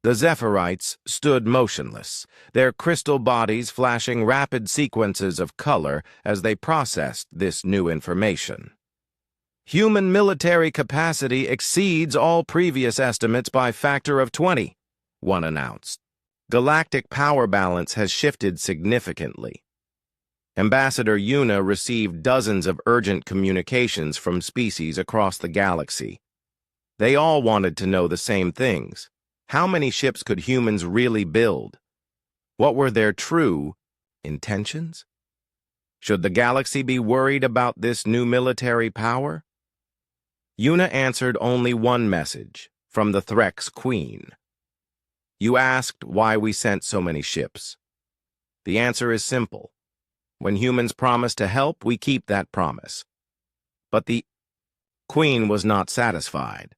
The Zephyrite stood motionless, their crystal bodies flashing rapid sequences of color as they processed this new information. "Human military capacity exceeds all previous estimates by factor of 20, one announced. "Galactic power balance has shifted significantly." Ambassador Yuna received dozens of urgent communications from species across the galaxy. They all wanted to know the same things. How many ships could humans really build? What were their true intentions? Should the galaxy be worried about this new military power? Yuna answered only one message from the Threx Queen. "You asked why we sent so many ships. The answer is simple. When humans promise to help, we keep that promise." But the Queen was not satisfied.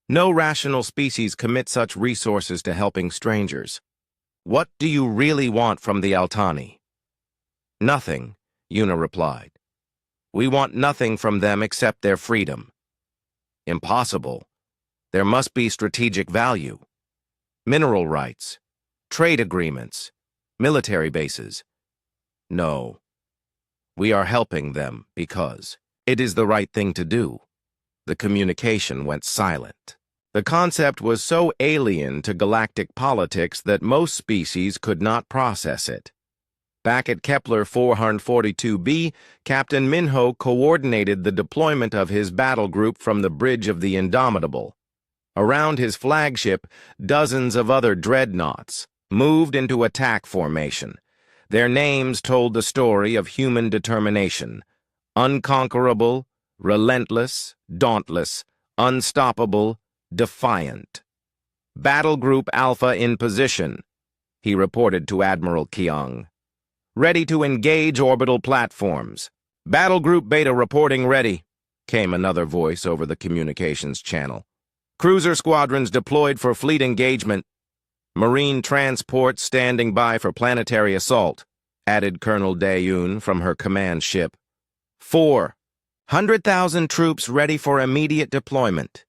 No rational species commit such resources to helping strangers. "What do you really want from the Altani?" "Nothing," Yuna replied. "We want nothing from them except their freedom." "Impossible. There must be strategic value. Mineral rights, trade agreements, military bases." "No. We are helping them because it is the right thing to do." The communication went silent. The concept was so alien to galactic politics that most species could not process it. Back at Kepler 442b, Captain Minho coordinated the deployment of his battle group from the Bridge of the Indomitable. Around his flagship, dozens of other dreadnoughts moved into attack formation. Their names told the story of human determination: unconquerable, relentless, dauntless, unstoppable, defiant. "Battle Group Alpha in position," he reported to Admiral Keong. "Ready to engage orbital platforms." "Battle Group Beta reporting ready," came another voice over the communications channel. "Cruiser squadrons deployed for fleet engagement. Marine transport standing by for planetary assault," added Colonel Dayun from her command ship. 400,000 troops ready for immediate deployment."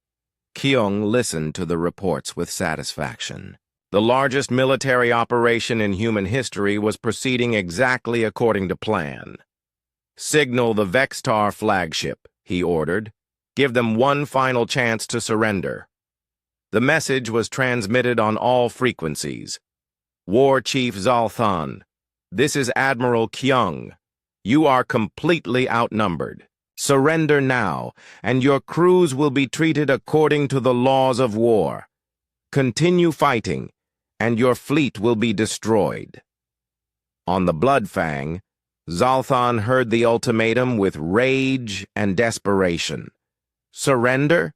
Keong listened to the reports with satisfaction. The largest military operation in human history was proceeding exactly according to plan. "Signal the Vextar flagship," he ordered. "Give them one final chance to surrender." The message was transmitted on all frequencies. "War Chief Zalthan, this is Admiral Kyung. You are completely outnumbered. Surrender now, and your crews will be treated according to the laws of war. Continue fighting, and your fleet will be destroyed." On the Bloodfang, Zalthan heard the ultimatum with rage and desperation. Surrender?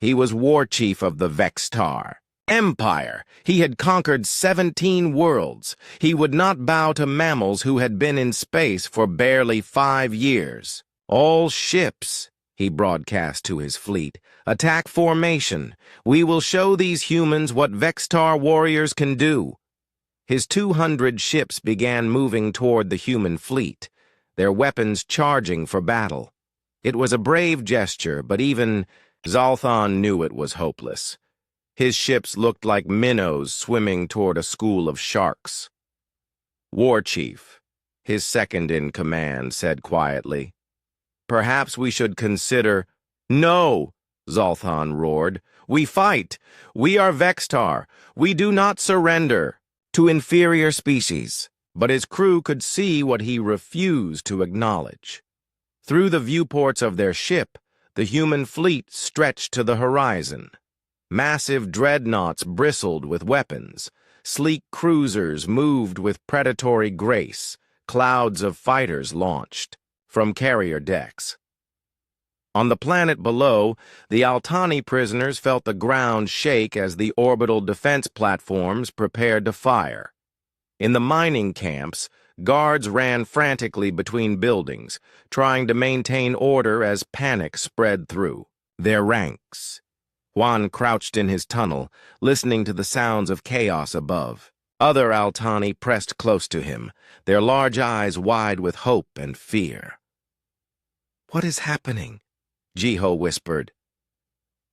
He was war chief of the Vextar Empire. He had conquered 17 worlds. He would not bow to mammals who had been in space for barely 5 years. "All ships," he broadcast to his fleet, "attack formation. We will show these humans what Vextar warriors can do." His 200 ships began moving toward the human fleet, their weapons charging for battle. It was a brave gesture, but even Zalthan knew it was hopeless. His ships looked like minnows swimming toward a school of sharks. "War Chief," his second-in-command said quietly, "perhaps we should consider—" "No!" Zalthan roared. "We fight! We are Vextar! We do not surrender to inferior species." But his crew could see what he refused to acknowledge. Through the viewports of their ship, the human fleet stretched to the horizon. Massive dreadnoughts bristled with weapons. Sleek cruisers moved with predatory grace. Clouds of fighters launched from carrier decks. On the planet below, the Altani prisoners felt the ground shake as the orbital defense platforms prepared to fire. In the mining camps, guards ran frantically between buildings, trying to maintain order as panic spread through their ranks. Juan crouched in his tunnel, listening to the sounds of chaos above. Other Altani pressed close to him, their large eyes wide with hope and fear. "What is happening?" Jiho whispered.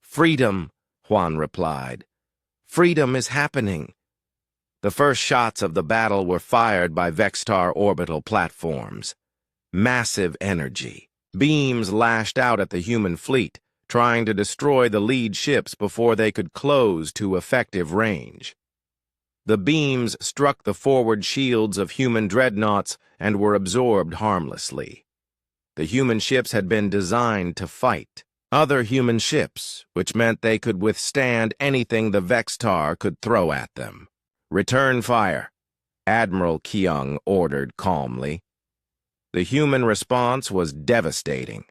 "Freedom," Juan replied. "Freedom is happening." The first shots of the battle were fired by Vextar orbital platforms. Massive energy. Beams lashed out at the human fleet, trying to destroy the lead ships before they could close to effective range. The beams struck the forward shields of human dreadnoughts and were absorbed harmlessly. The human ships had been designed to fight other human ships, which meant they could withstand anything the Vextar could throw at them. "Return fire," Admiral Kyung ordered calmly. The human response was devastating.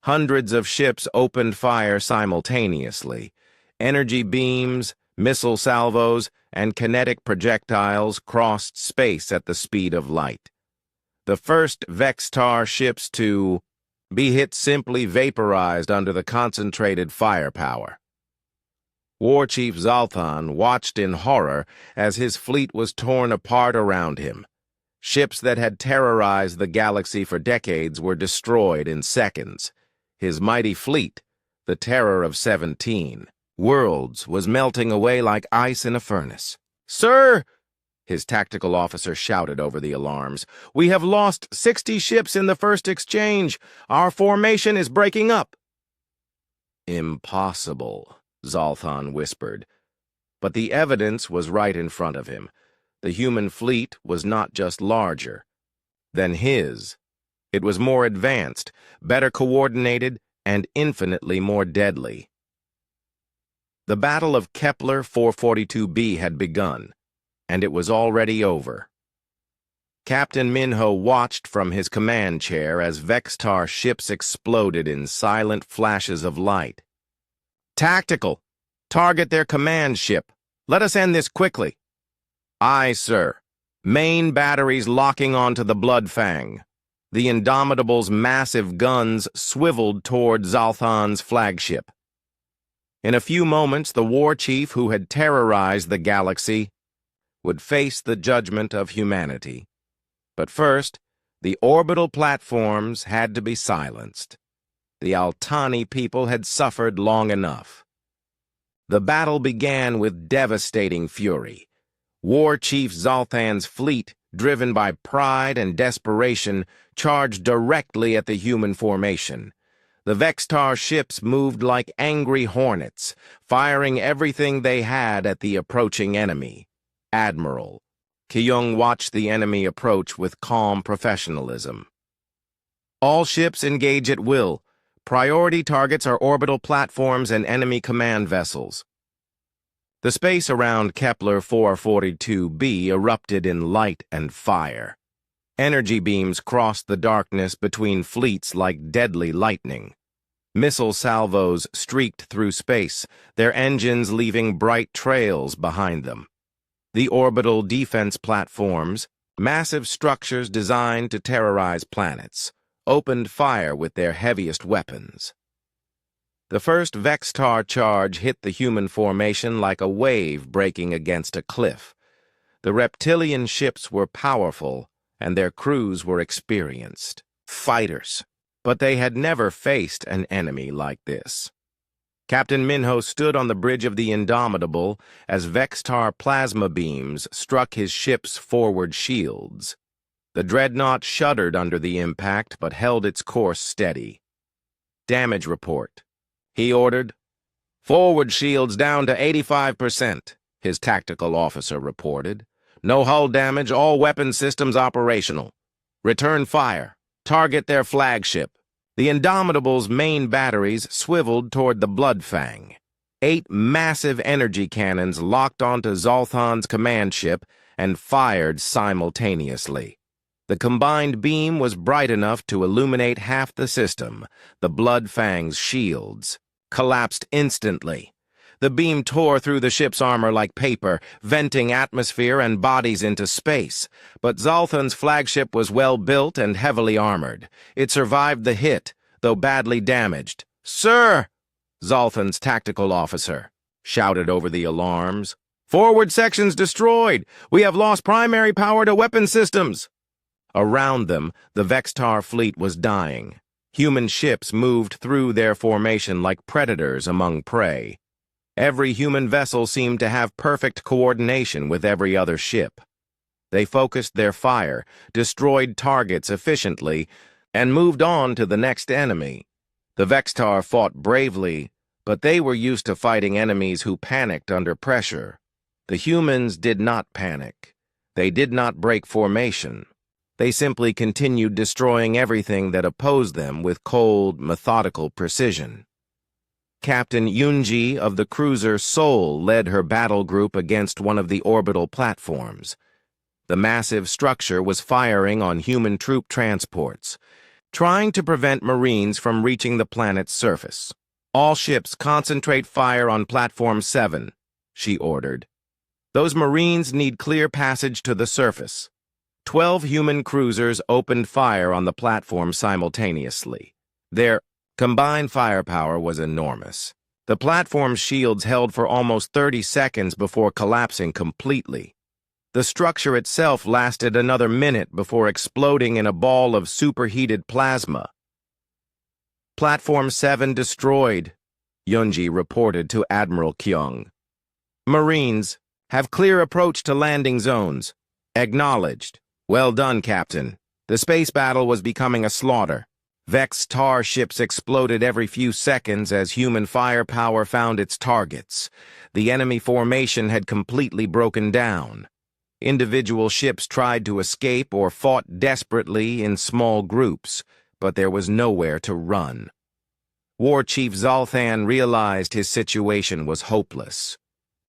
Hundreds of ships opened fire simultaneously. Energy beams, missile salvos, and kinetic projectiles crossed space at the speed of light. The first Vextar ships to be hit simply vaporized under the concentrated firepower. War Chief Zalthan watched in horror as his fleet was torn apart around him. Ships that had terrorized the galaxy for decades were destroyed in seconds. His mighty fleet, the terror of 17 worlds, was melting away like ice in a furnace. "Sir!" his tactical officer shouted over the alarms. "We have lost 60 ships in the first exchange. Our formation is breaking up." "Impossible," Zalthan whispered. But the evidence was right in front of him. The human fleet was not just larger than his. It was more advanced, better coordinated, and infinitely more deadly. The Battle of Kepler 442b had begun, and it was already over. Captain Minho watched from his command chair as Vextar ships exploded in silent flashes of light. "Tactical! Target their command ship. Let us end this quickly." "Aye, sir." Main batteries locking onto the Bloodfang. The Indomitable's massive guns swiveled toward Zalthan's flagship. In a few moments, the war chief who had terrorized the galaxy would face the judgment of humanity. But first, the orbital platforms had to be silenced. The Altani people had suffered long enough. The battle began with devastating fury. War Chief Zolthan's fleet, driven by pride and desperation, charged directly at the human formation. The Vextar ships moved like angry hornets, firing everything they had at the approaching enemy. Admiral Kyung watched the enemy approach with calm professionalism. All ships engage at will. Priority targets are orbital platforms and enemy command vessels. The space around Kepler 442b erupted in light and fire. Energy beams crossed the darkness between fleets like deadly lightning. Missile salvos streaked through space, their engines leaving bright trails behind them. The orbital defense platforms, massive structures designed to terrorize planets, opened fire with their heaviest weapons. The first Vextar charge hit the human formation like a wave breaking against a cliff. The reptilian ships were powerful, and their crews were experienced fighters, but they had never faced an enemy like this. Captain Minho stood on the bridge of the Indomitable as Vextar plasma beams struck his ship's forward shields. The dreadnought shuddered under the impact but held its course steady. "Damage report," he ordered. "Forward shields down to 85%, his tactical officer reported. "No hull damage, all weapon systems operational. Return fire. Target their flagship." The Indomitable's main batteries swiveled toward the Bloodfang. 8 massive energy cannons locked onto Zolthan's command ship and fired simultaneously. The combined beam was bright enough to illuminate half the system. The Bloodfang's shields collapsed instantly. The beam tore through the ship's armor like paper, venting atmosphere and bodies into space. But Zolthan's flagship was well built and heavily armored. It survived the hit, though badly damaged. "Sir!" Zolthan's tactical officer shouted over the alarms. "Forward sections destroyed! We have lost primary power to weapon systems!" Around them, the Vextar fleet was dying. Human ships moved through their formation like predators among prey. Every human vessel seemed to have perfect coordination with every other ship. They focused their fire, destroyed targets efficiently, and moved on to the next enemy. The Vextar fought bravely, but they were used to fighting enemies who panicked under pressure. The humans did not panic. They did not break formation. They simply continued destroying everything that opposed them with cold, methodical precision. Captain Yunji of the cruiser Seoul led her battle group against one of the orbital platforms. The massive structure was firing on human troop transports, trying to prevent Marines from reaching the planet's surface. "All ships concentrate fire on Platform 7, she ordered. "Those Marines need clear passage to the surface." 12 human cruisers opened fire on the platform simultaneously. Their combined firepower was enormous. The platform's shields held for almost 30 seconds before collapsing completely. The structure itself lasted another minute before exploding in a ball of superheated plasma. "Platform 7 destroyed," Yunji reported to Admiral Kyung. "Marines, have clear approach to landing zones." "Acknowledged." "Well done, Captain." The space battle was becoming a slaughter. Vextar ships exploded every few seconds as human firepower found its targets. The enemy formation had completely broken down. Individual ships tried to escape or fought desperately in small groups, but there was nowhere to run. War Chief Zolthan realized his situation was hopeless.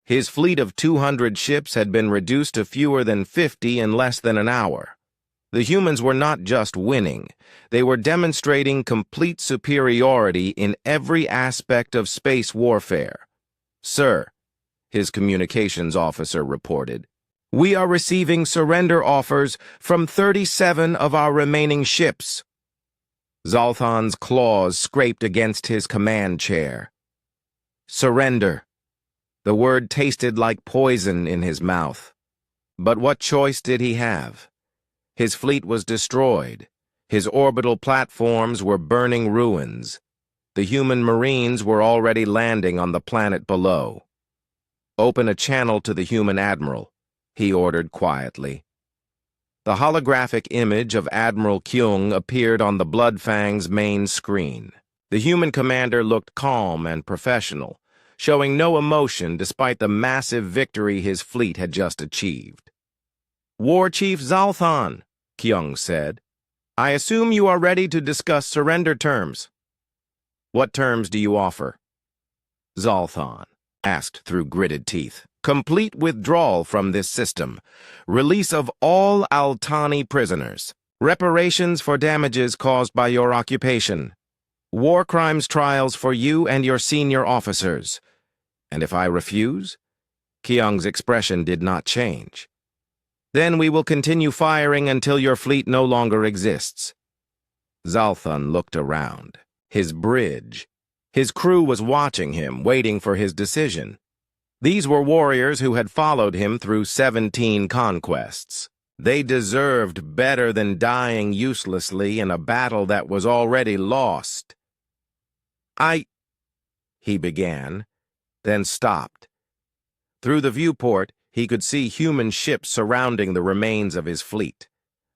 His fleet of 200 ships had been reduced to fewer than 50 in less than an hour. The humans were not just winning, they were demonstrating complete superiority in every aspect of space warfare. "Sir," his communications officer reported, "we are receiving surrender offers from 37 of our remaining ships." Zolthan's claws scraped against his command chair. Surrender. The word tasted like poison in his mouth. But what choice did he have? His fleet was destroyed. His orbital platforms were burning ruins. The human Marines were already landing on the planet below. Open a channel to the human admiral, he ordered quietly. The holographic image of Admiral Kyung appeared on the Bloodfang's main screen. The human commander looked calm and professional, showing no emotion despite the massive victory his fleet had just achieved. "War Chief Zalthan," Kyung said, "I assume you are ready to discuss surrender terms." "What terms do you offer?" Zalthan asked through gritted teeth. "Complete withdrawal from this system. Release of all Altani prisoners. Reparations for damages caused by your occupation. War crimes trials for you and your senior officers. And if I refuse?" Kyung's expression did not change. "Then we will continue firing until your fleet no longer exists." Zalthan looked around. His bridge. His crew was watching him, waiting for his decision. These were warriors who had followed him through 17 conquests. They deserved better than dying uselessly in a battle that was already lost. He began, then stopped. Through the viewport, he could see human ships surrounding the remains of his fleet.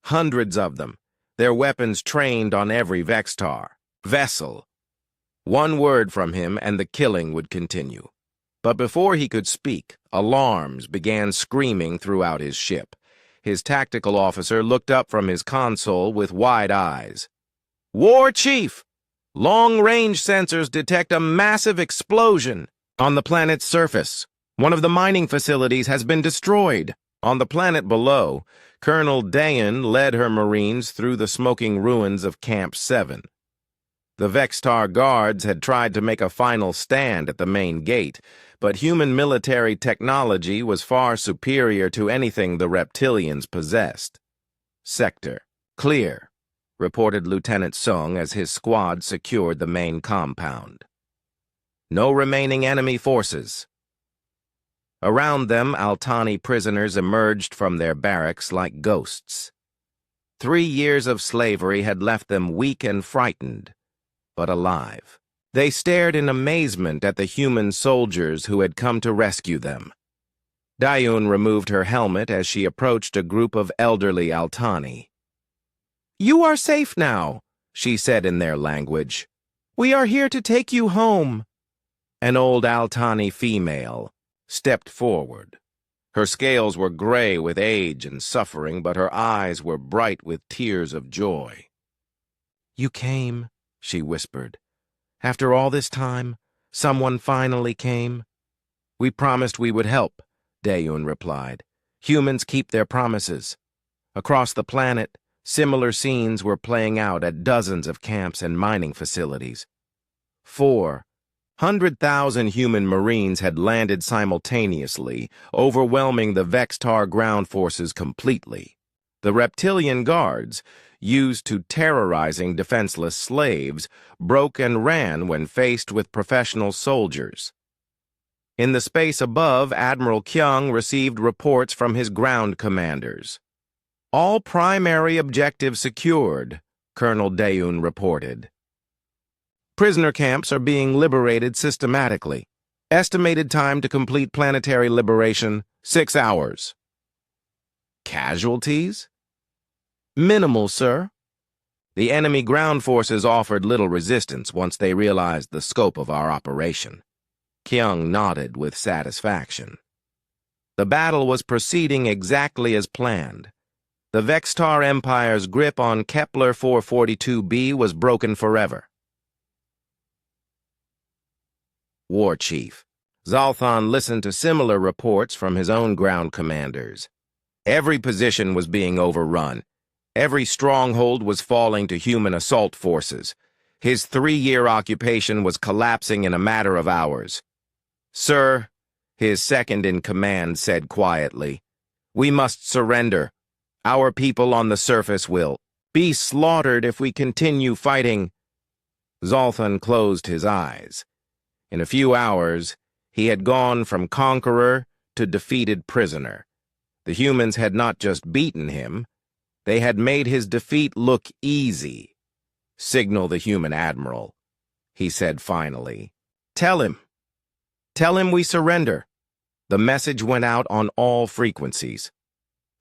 Hundreds of them, their weapons trained on every vessel. One word from him and the killing would continue. But before he could speak, alarms began screaming throughout his ship. His tactical officer looked up from his console with wide eyes. "War Chief! Long-range sensors detect a massive explosion on the planet's surface. One of the mining facilities has been destroyed." On the planet below, Colonel Dayan led her Marines through the smoking ruins of Camp 7. The Vextar guards had tried to make a final stand at the main gate, but human military technology was far superior to anything the reptilians possessed. "Sector clear," reported Lieutenant Sung as his squad secured the main compound. "No remaining enemy forces." Around them, Altani prisoners emerged from their barracks like ghosts. 3 years of slavery had left them weak and frightened, but alive. They stared in amazement at the human soldiers who had come to rescue them. Dayun removed her helmet as she approached a group of elderly Altani. "You are safe now," she said in their language. "We are here to take you home." An old Altani female stepped forward. Her scales were gray with age and suffering, but her eyes were bright with tears of joy. "You came," she whispered. "After all this time, someone finally came." "We promised we would help," Dayun replied. "Humans keep their promises." Across the planet, similar scenes were playing out at dozens of camps and mining facilities. 400,000 human Marines had landed simultaneously, overwhelming the Vextar ground forces completely. The reptilian guards, used to terrorizing defenseless slaves, broke and ran when faced with professional soldiers. In the space above, Admiral Kyung received reports from his ground commanders. "All primary objectives secured," Colonel Dayun reported. "Prisoner camps are being liberated systematically. Estimated time to complete planetary liberation, 6 hours. Casualties? Minimal, sir. The enemy ground forces offered little resistance once they realized the scope of our operation." Kyung nodded with satisfaction. The battle was proceeding exactly as planned. The Vextar Empire's grip on Kepler 442b was broken forever. War Chief. Zalthan listened to similar reports from his own ground commanders. Every position was being overrun. Every stronghold was falling to human assault forces. His 3-year occupation was collapsing in a matter of hours. "Sir," his second-in-command said quietly, "we must surrender. Our people on the surface will be slaughtered if we continue fighting." Zalthan closed his eyes. In a few hours, he had gone from conqueror to defeated prisoner. The humans had not just beaten him, they had made his defeat look easy. "Signal the human admiral," he said finally. Tell him we surrender. The message went out on all frequencies.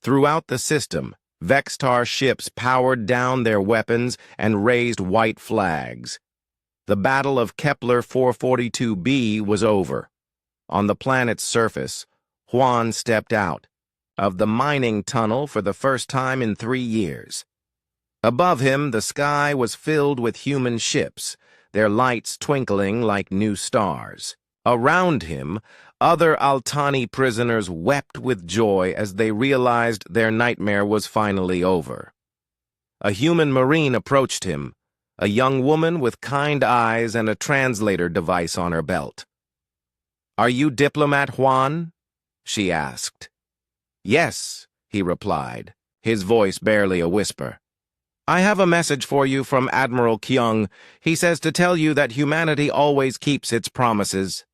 Throughout the system, Vextar ships powered down their weapons and raised white flags. The Battle of Kepler 442b was over. On the planet's surface, Juan stepped out of the mining tunnel for the first time in 3 years. Above him, the sky was filled with human ships, their lights twinkling like new stars. Around him, other Altani prisoners wept with joy as they realized their nightmare was finally over. A human marine approached him, a young woman with kind eyes and a translator device on her belt. "Are you diplomat Juan?" she asked. "Yes," he replied, his voice barely a whisper. "I have a message for you from Admiral Kyung. He says to tell you that humanity always keeps its promises."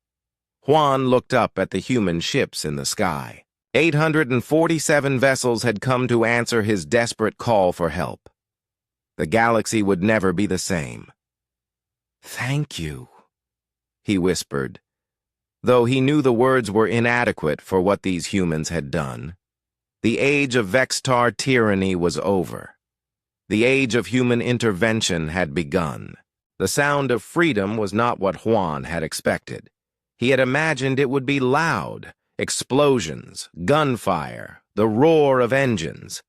Juan looked up at the human ships in the sky. 847 vessels had come to answer his desperate call for help. The galaxy would never be the same. "Thank you," he whispered, though he knew the words were inadequate for what these humans had done. The age of Vextar tyranny was over. The age of human intervention had begun. The sound of freedom was not what Juan had expected. He had imagined it would be loud, explosions, gunfire, the roar of engines.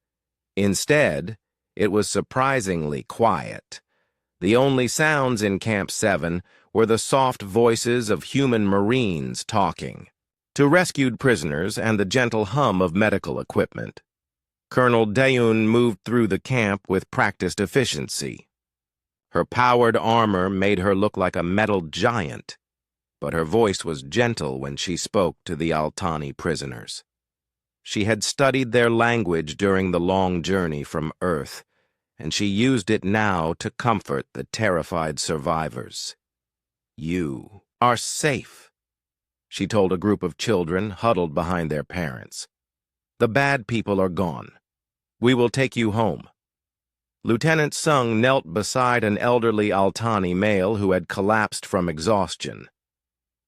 Instead, it was surprisingly quiet. The only sounds in Camp 7 were the soft voices of human marines talking to rescued prisoners and the gentle hum of medical equipment. Colonel Dayun moved through the camp with practiced efficiency. Her powered armor made her look like a metal giant, but her voice was gentle when she spoke to the Altani prisoners. She had studied their language during the long journey from Earth, and she used it now to comfort the terrified survivors. "You are safe," she told a group of children huddled behind their parents. "The bad people are gone. We will take you home." Lieutenant Sung knelt beside an elderly Altani male who had collapsed from exhaustion.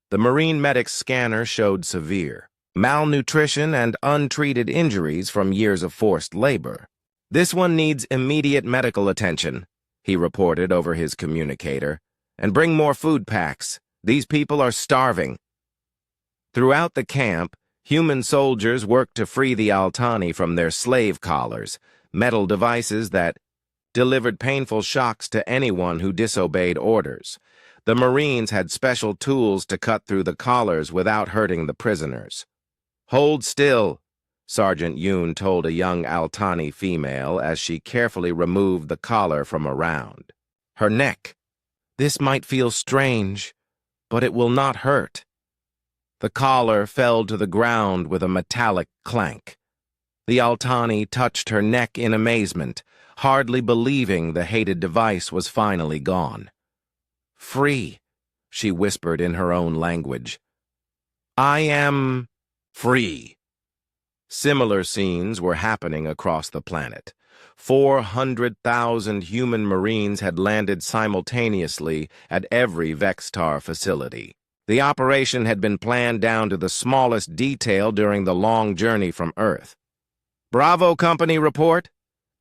The Marine medic's scanner showed severe malnutrition and untreated injuries from years of forced labor. "This one needs immediate medical attention," he reported over his communicator. "And bring more food packs. These people are starving." Throughout the camp, human soldiers worked to free the Altani from their slave collars, metal devices that delivered painful shocks to anyone who disobeyed orders. The Marines had special tools to cut through the collars without hurting the prisoners. "Hold still," Sergeant Yoon told a young Altani female as she carefully removed the collar from around her neck. "This might feel strange, but it will not hurt." The collar fell to the ground with a metallic clank. The Altani touched her neck in amazement, hardly believing the hated device was finally gone. "Free," she whispered in her own language. "I am free." Similar scenes were happening across the planet. 400,000 human Marines had landed simultaneously at every Vextar facility. The operation had been planned down to the smallest detail during the long journey from Earth. "Bravo Company report,"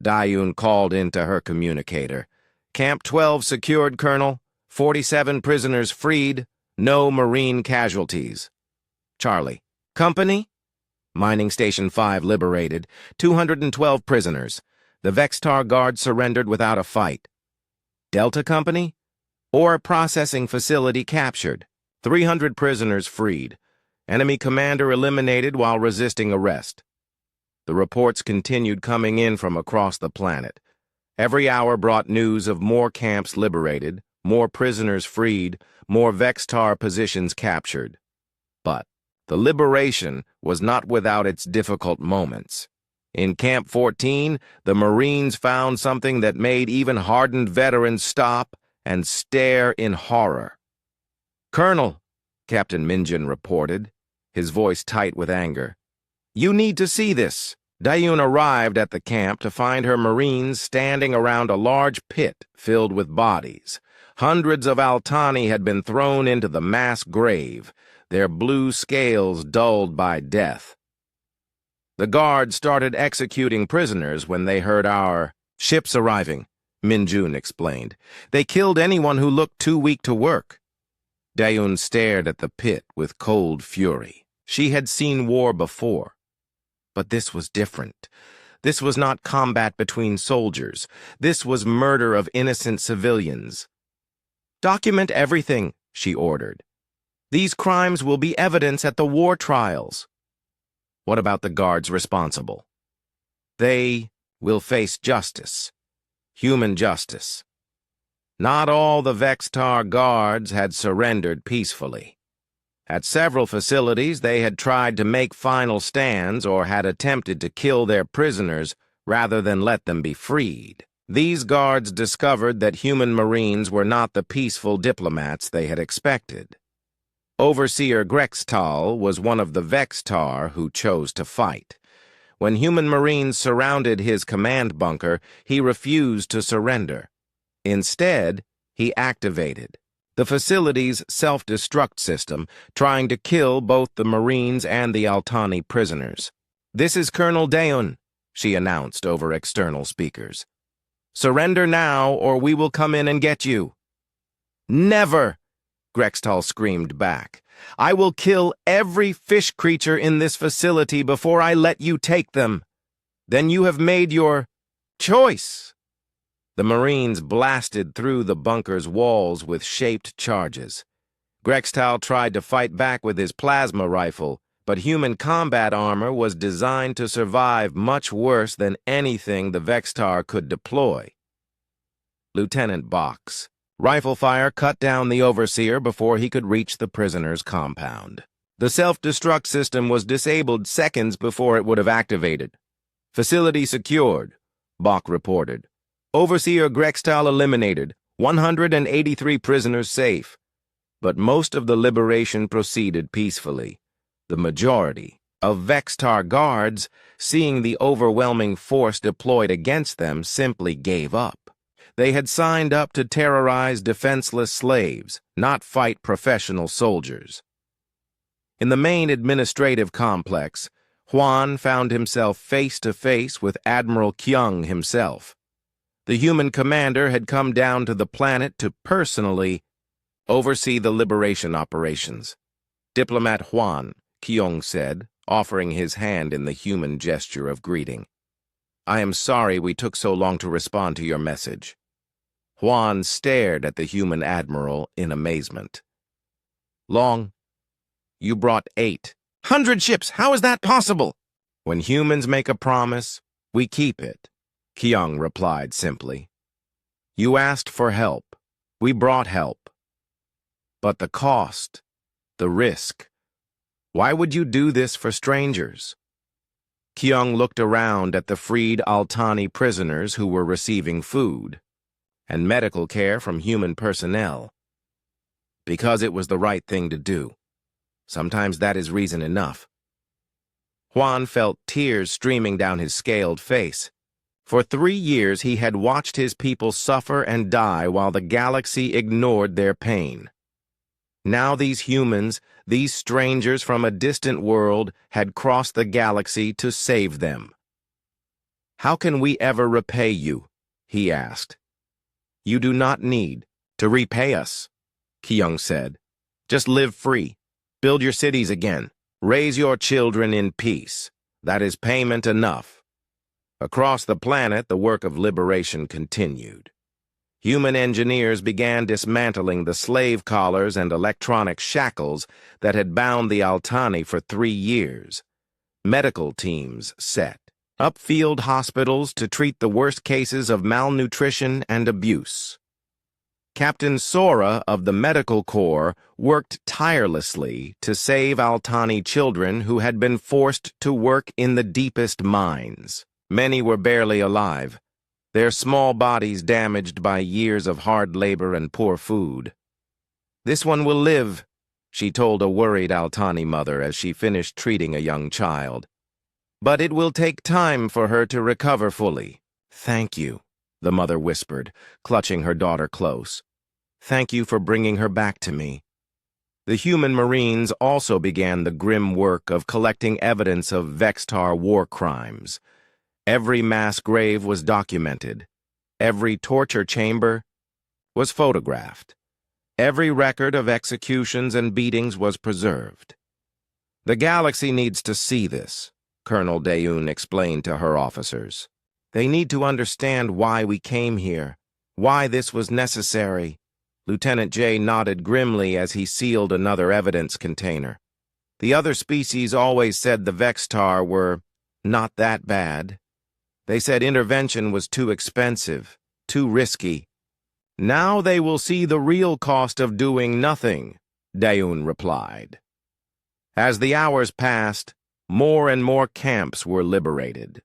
Dayun called into her communicator. "Camp 12 secured, Colonel. 47 prisoners freed. No Marine casualties." Charlie. "Company?" "Mining Station 5 liberated. 212 prisoners. The Vextar Guard surrendered without a fight." "Delta Company?" "Ore processing facility captured. 300 prisoners freed. Enemy commander eliminated while resisting arrest." The reports continued coming in from across the planet. Every hour brought news of more camps liberated, more prisoners freed, more Vextar positions captured. But the liberation was not without its difficult moments. In Camp 14, the Marines found something that made even hardened veterans stop and stare in horror. "Colonel," Captain Minjin reported, his voice tight with anger, "you need to see this." Dayun arrived at the camp to find her Marines standing around a large pit filled with bodies. Hundreds of Altani had been thrown into the mass grave. their blue scales dulled by death. The guards started executing prisoners when they heard our ships arriving, Minjun explained. They killed anyone who looked too weak to work. Dayun stared at the pit with cold fury. She had seen war before. But this was different. This was not combat between soldiers. This was murder of innocent civilians. "Document everything," she ordered. "These crimes will be evidence at the war trials." "What about the guards responsible?" "They will face justice. Human justice." Not all the Vextar guards had surrendered peacefully. At several facilities, they had tried to make final stands or had attempted to kill their prisoners rather than let them be freed. These guards discovered that human Marines were not the peaceful diplomats they had expected. Overseer Grextal was one of the Vextar who chose to fight. When human Marines surrounded his command bunker, he refused to surrender. Instead, he activated the facility's self-destruct system, trying to kill both the Marines and the Altani prisoners. "This is Colonel Dayun," she announced over external speakers. "Surrender now, or we will come in and get you." "Never!" Grextal screamed back. "I will kill every fish creature in this facility before I let you take them. Then you have made your choice." The Marines blasted through the bunker's walls with shaped charges. Grextal tried to fight back with his plasma rifle, but human combat armor was designed to survive much worse than anything the Vextar could deploy. Lieutenant Box. Rifle fire cut down the Overseer before he could reach the prisoner's compound. The self-destruct system was disabled seconds before it would have activated. "Facility secured," Bach reported. "Overseer Grextal eliminated, 183 prisoners safe." But most of the liberation proceeded peacefully. The majority of Vextar guards, seeing the overwhelming force deployed against them, simply gave up. They had signed up to terrorize defenseless slaves, not fight professional soldiers. In the main administrative complex, Huan found himself face-to-face with Admiral Kyung himself. The human commander had come down to the planet to personally oversee the liberation operations. "Diplomat Huan," Kyung said, offering his hand in the human gesture of greeting. "I am sorry we took so long to respond to your message." Huan stared at the human admiral in amazement. "Long? You brought 800 ships. How is that possible?" "When humans make a promise, we keep it," Kyung replied simply. "You asked for help. We brought help. But the cost, the risk. Why would you do this for strangers?" Kyung looked around at the freed Altani prisoners who were receiving food and medical care from human personnel. "Because it was the right thing to do. Sometimes that is reason enough." Huan felt tears streaming down his scaled face. For 3 years he had watched his people suffer and die while the galaxy ignored their pain. Now these humans, these strangers from a distant world, had crossed the galaxy to save them. "How can we ever repay you?" he asked. "You do not need to repay us," Kyung said. "Just live free, build your cities again, raise your children in peace. That is payment enough." Across the planet, the work of liberation continued. Human engineers began dismantling the slave collars and electronic shackles that had bound the Altani for 3 years. Medical teams set up field hospitals to treat the worst cases of malnutrition and abuse. Captain Sora of the Medical Corps worked tirelessly to save Altani children who had been forced to work in the deepest mines. Many were barely alive, their small bodies damaged by years of hard labor and poor food. "This one will live," she told a worried Altani mother as she finished treating a young child. "But it will take time for her to recover fully." "Thank you," the mother whispered, clutching her daughter close. "Thank you for bringing her back to me." The human Marines also began the grim work of collecting evidence of Vextar war crimes. Every mass grave was documented. Every torture chamber was photographed. Every record of executions and beatings was preserved. The galaxy needs to see this, Colonel Dayoun explained to her officers. They need to understand why we came here, why this was necessary. Lieutenant J nodded grimly as he sealed another evidence container. The other species always said the Vextar were not that bad. They said intervention was too expensive, too risky. Now they will see the real cost of doing nothing, Dayoun replied. As the hours passed, more and more camps were liberated.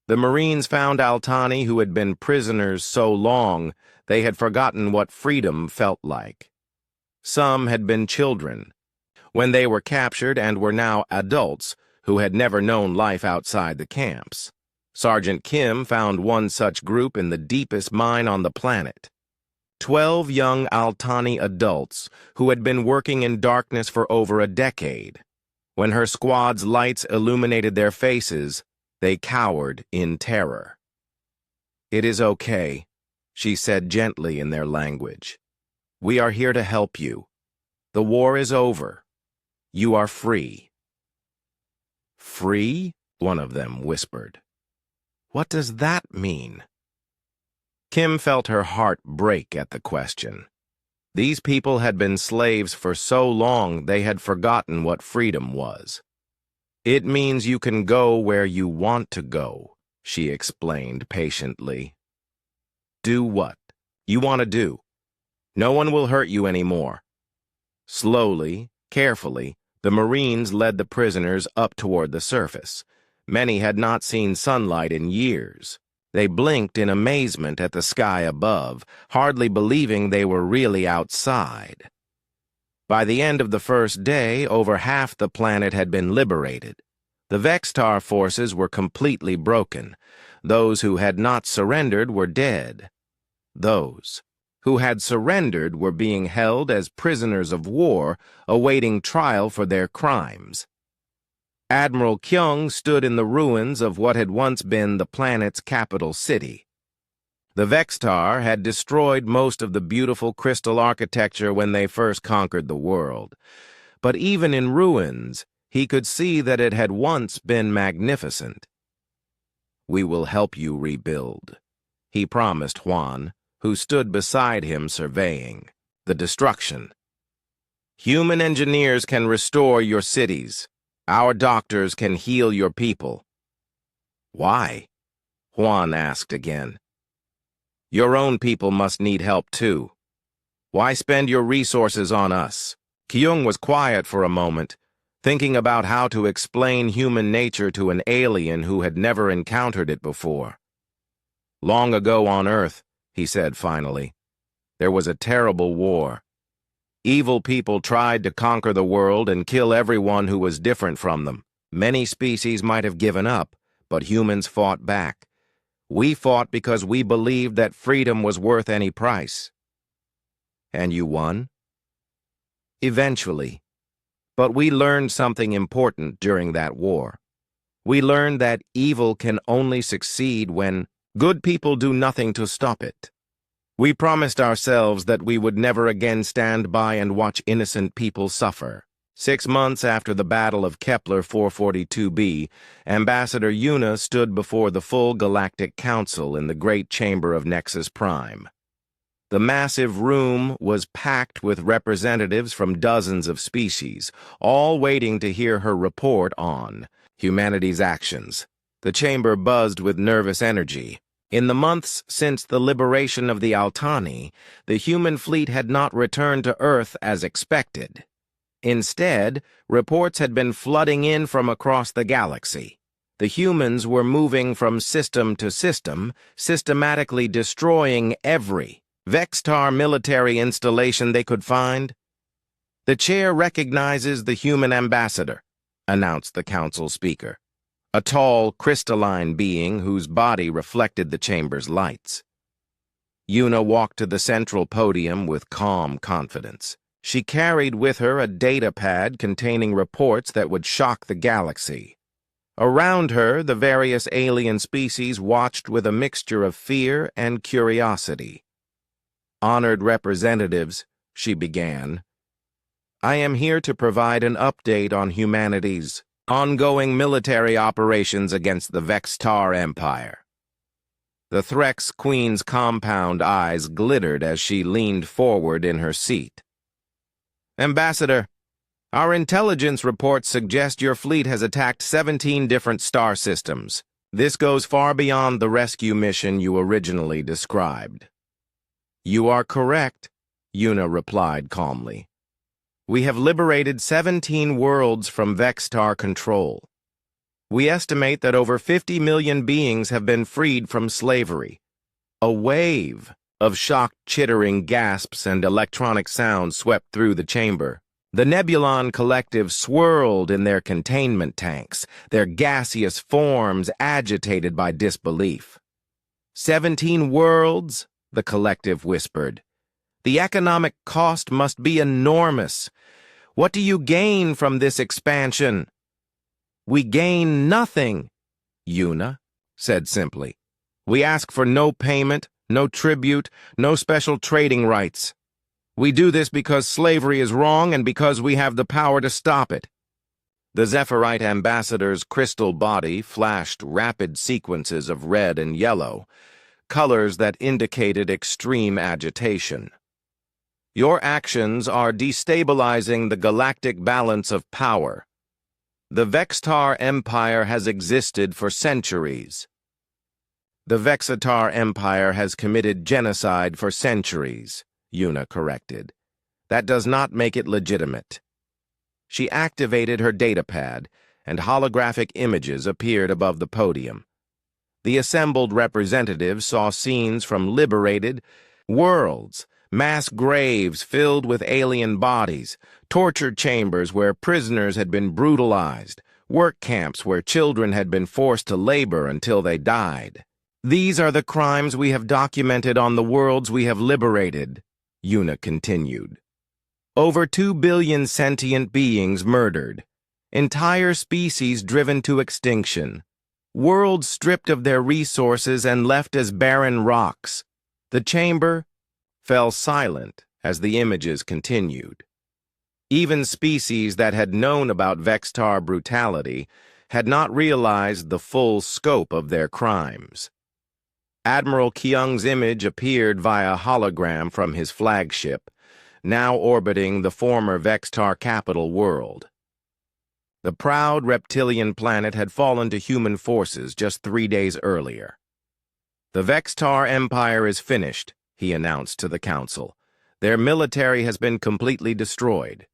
The Marines found Altani, who had been prisoners so long they had forgotten what freedom felt like. Some had been children. When they were captured and were now adults who had never known life outside the camps. Sergeant Kim found one such group in the deepest mine on the planet. 12 young Altani adults who had been working in darkness for over a decade. When her squad's lights illuminated their faces, they cowered in terror. "It is okay," she said gently in their language. "We are here to help you. The war is over. You are free." "Free?" one of them whispered. "What does that mean?" Kim felt her heart break at the question. These people had been slaves for so long they had forgotten what freedom was. "It means you can go where you want to go," she explained patiently. "Do what you want to do. No one will hurt you anymore." Slowly, carefully, the Marines led the prisoners up toward the surface. Many had not seen sunlight in years. They blinked in amazement at the sky above, hardly believing they were really outside. By the end of the first day, over half the planet had been liberated. The Vextar forces were completely broken. Those who had not surrendered were dead. Those who had surrendered were being held as prisoners of war, awaiting trial for their crimes. Admiral Kyung stood in the ruins of what had once been the planet's capital city. The Vextar had destroyed most of the beautiful crystal architecture when they first conquered the world. But even in ruins, he could see that it had once been magnificent. "We will help you rebuild," he promised Juan, who stood beside him surveying the destruction. "Human engineers can restore your cities. Our doctors can heal your people." "Why?" Juan asked again. "Your own people must need help too. Why spend your resources on us?" Kyung was quiet for a moment, thinking about how to explain human nature to an alien who had never encountered it before. "Long ago on Earth," he said finally, "there was a terrible war. Evil people tried to conquer the world and kill everyone who was different from them. Many species might have given up, but humans fought back. We fought because we believed that freedom was worth any price." "And you won?" "Eventually. But we learned something important during that war. We learned that evil can only succeed when good people do nothing to stop it. We promised ourselves that we would never again stand by and watch innocent people suffer. 6 months after the Battle of Kepler 442b, Ambassador Yuna stood before the full Galactic Council in the Great Chamber of Nexus Prime. The massive room was packed with representatives from dozens of species, all waiting to hear her report on humanity's actions. The chamber buzzed with nervous energy. In the months since the liberation of the Altani, the human fleet had not returned to Earth as expected. Instead, reports had been flooding in from across the galaxy. The humans were moving from system to system, systematically destroying every Vextar military installation they could find. "The chair recognizes the human ambassador," announced the council speaker, a tall, crystalline being whose body reflected the chamber's lights. Yuna walked to the central podium with calm confidence. She carried with her a data pad containing reports that would shock the galaxy. Around her, the various alien species watched with a mixture of fear and curiosity. "Honored representatives," she began, "I am here to provide an update on humanity's ongoing military operations against the Vextar Empire." The Threx Queen's compound eyes glittered as she leaned forward in her seat. "Ambassador, our intelligence reports suggest your fleet has attacked 17 different star systems. This goes far beyond the rescue mission you originally described." "You are correct," Una replied calmly. "We have liberated 17 worlds from Vextar control. We estimate that over 50 million beings have been freed from slavery." A wave of shocked chittering gasps and electronic sounds swept through the chamber. The Nebulon Collective swirled in their containment tanks, their gaseous forms agitated by disbelief. 17 worlds, the Collective whispered. "The economic cost must be enormous. What do you gain from this expansion?" "We gain nothing," Una said simply. "We ask for no payment, no tribute, no special trading rights. We do this because slavery is wrong and because we have the power to stop it." The Zephyrite ambassador's crystal body flashed rapid sequences of red and yellow, colors that indicated extreme agitation. "Your actions are destabilizing the galactic balance of power. The Vextar Empire has existed for centuries." "The Vexatar Empire has committed genocide for centuries," Una corrected. "That does not make it legitimate." She activated her datapad, and holographic images appeared above the podium. The assembled representatives saw scenes from liberated worlds, mass graves filled with alien bodies, torture chambers where prisoners had been brutalized, work camps where children had been forced to labor until they died. "These are the crimes we have documented on the worlds we have liberated," Una continued. "Over 2 billion sentient beings murdered, entire species driven to extinction, worlds stripped of their resources and left as barren rocks." The chamber fell silent as the images continued. Even species that had known about Vextar brutality had not realized the full scope of their crimes. Admiral Kyung's image appeared via hologram from his flagship, now orbiting the former Vextar capital world. The proud reptilian planet had fallen to human forces just 3 days earlier. "The Vextar Empire is finished," he announced to the council. "Their military has been completely destroyed.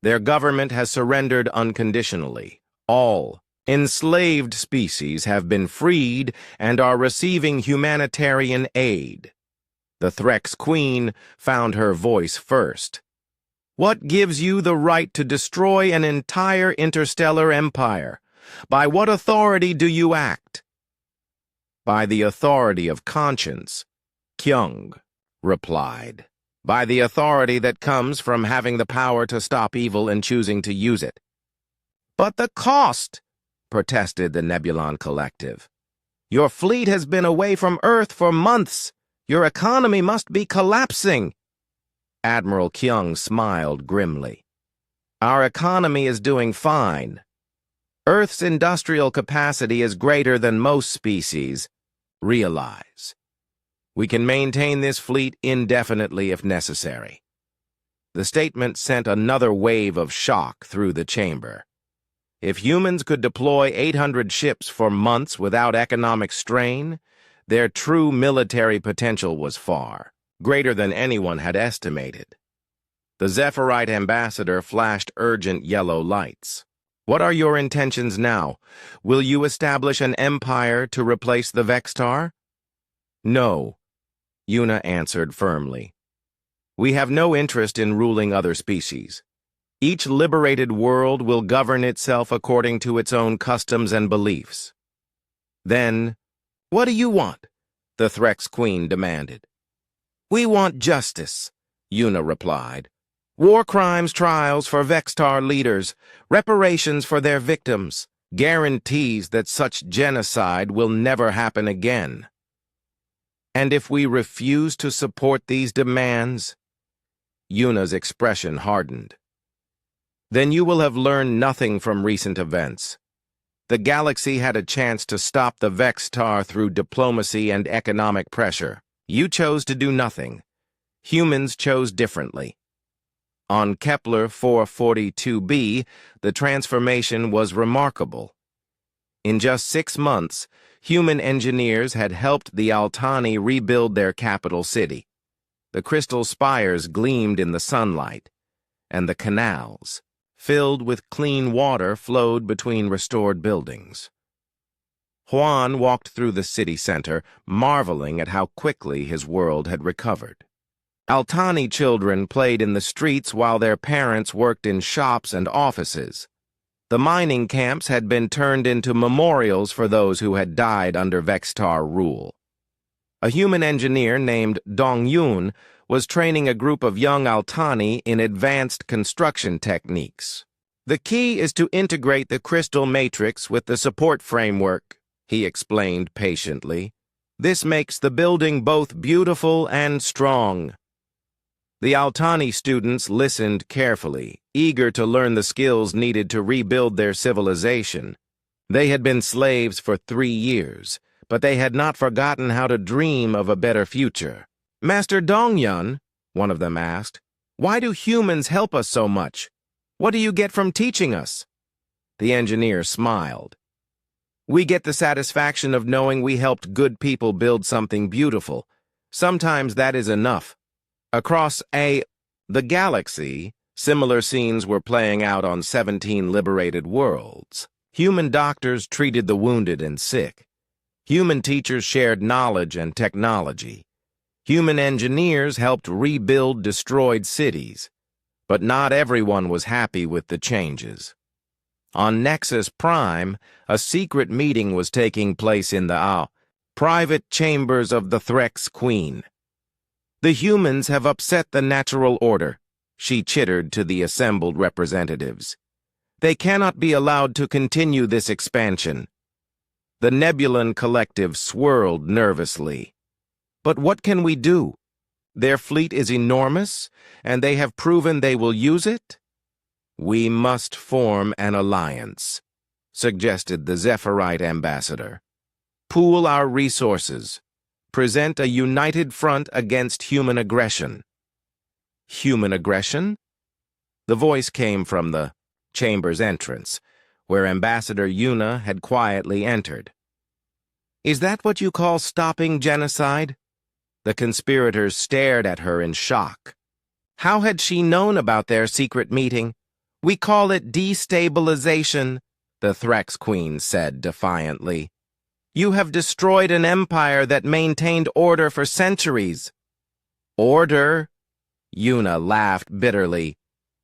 Their government has surrendered unconditionally. All enslaved species have been freed and are receiving humanitarian aid." The Threx Queen found her voice first. "What gives you the right to destroy an entire interstellar empire? By what authority do you act?" "By the authority of conscience," Kyung replied. "By the authority that comes from having the power to stop evil and choosing to use it." "But the cost!" protested the Nebulon Collective. "Your fleet has been away from Earth for months. Your economy must be collapsing." Admiral Kyung smiled grimly. "Our economy is doing fine. Earth's industrial capacity is greater than most species. Realize. We can maintain this fleet indefinitely if necessary." The statement sent another wave of shock through the chamber. If humans could deploy 800 ships for months without economic strain, their true military potential was far greater than anyone had estimated. The Zephyrite ambassador flashed urgent yellow lights. "What are your intentions now? Will you establish an empire to replace the Vextar?" "No," Una answered firmly. "We have no interest in ruling other species. Each liberated world will govern itself according to its own customs and beliefs." "Then, what do you want?" the Threx Queen demanded. "We want justice," Una replied. War crimes trials for Vextar leaders, reparations for their victims, guarantees that such genocide will never happen again. And if we refuse to support these demands, Yuna's expression hardened. Then you will have learned nothing from recent events. The galaxy had a chance to stop the Vextar through diplomacy and economic pressure. You chose to do nothing. Humans chose differently. On Kepler 442b, the transformation was remarkable. In just 6 months, human engineers had helped the Altani rebuild their capital city. The crystal spires gleamed in the sunlight, and the canals, filled with clean water, flowed between restored buildings. Juan walked through the city center, marveling at how quickly his world had recovered. Altani children played in the streets while their parents worked in shops and offices. The mining camps had been turned into memorials for those who had died under Vextar rule. A human engineer named Dong Yun was training a group of young Altani in advanced construction techniques. The key is to integrate the crystal matrix with the support framework, he explained patiently. This makes the building both beautiful and strong. The Altani students listened carefully, eager to learn the skills needed to rebuild their civilization. They had been slaves for 3 years, but they had not forgotten how to dream of a better future. Master Dongyun, one of them asked, why do humans help us so much? What do you get from teaching us? The engineer smiled. We get the satisfaction of knowing we helped good people build something beautiful. Sometimes that is enough. Across the galaxy, similar scenes were playing out on 17 liberated worlds. Human doctors treated the wounded and sick. Human teachers shared knowledge and technology. Human engineers helped rebuild destroyed cities. But not everyone was happy with the changes. On Nexus Prime, a secret meeting was taking place in the private chambers of the Threx Queen. The humans have upset the natural order, she chittered to the assembled representatives. They cannot be allowed to continue this expansion. The Nebulan Collective swirled nervously. But what can we do? Their fleet is enormous, and they have proven they will use it? We must form an alliance, suggested the Zephyrite ambassador. Pool our resources. Present a united front against human aggression. Human aggression? The voice came from the chamber's entrance, where Ambassador Yuna had quietly entered. Is that what you call stopping genocide? The conspirators stared at her in shock. How had she known about their secret meeting? We call it destabilization, the Threx Queen said defiantly. You have destroyed an empire that maintained order for centuries. Order? Yuna laughed bitterly.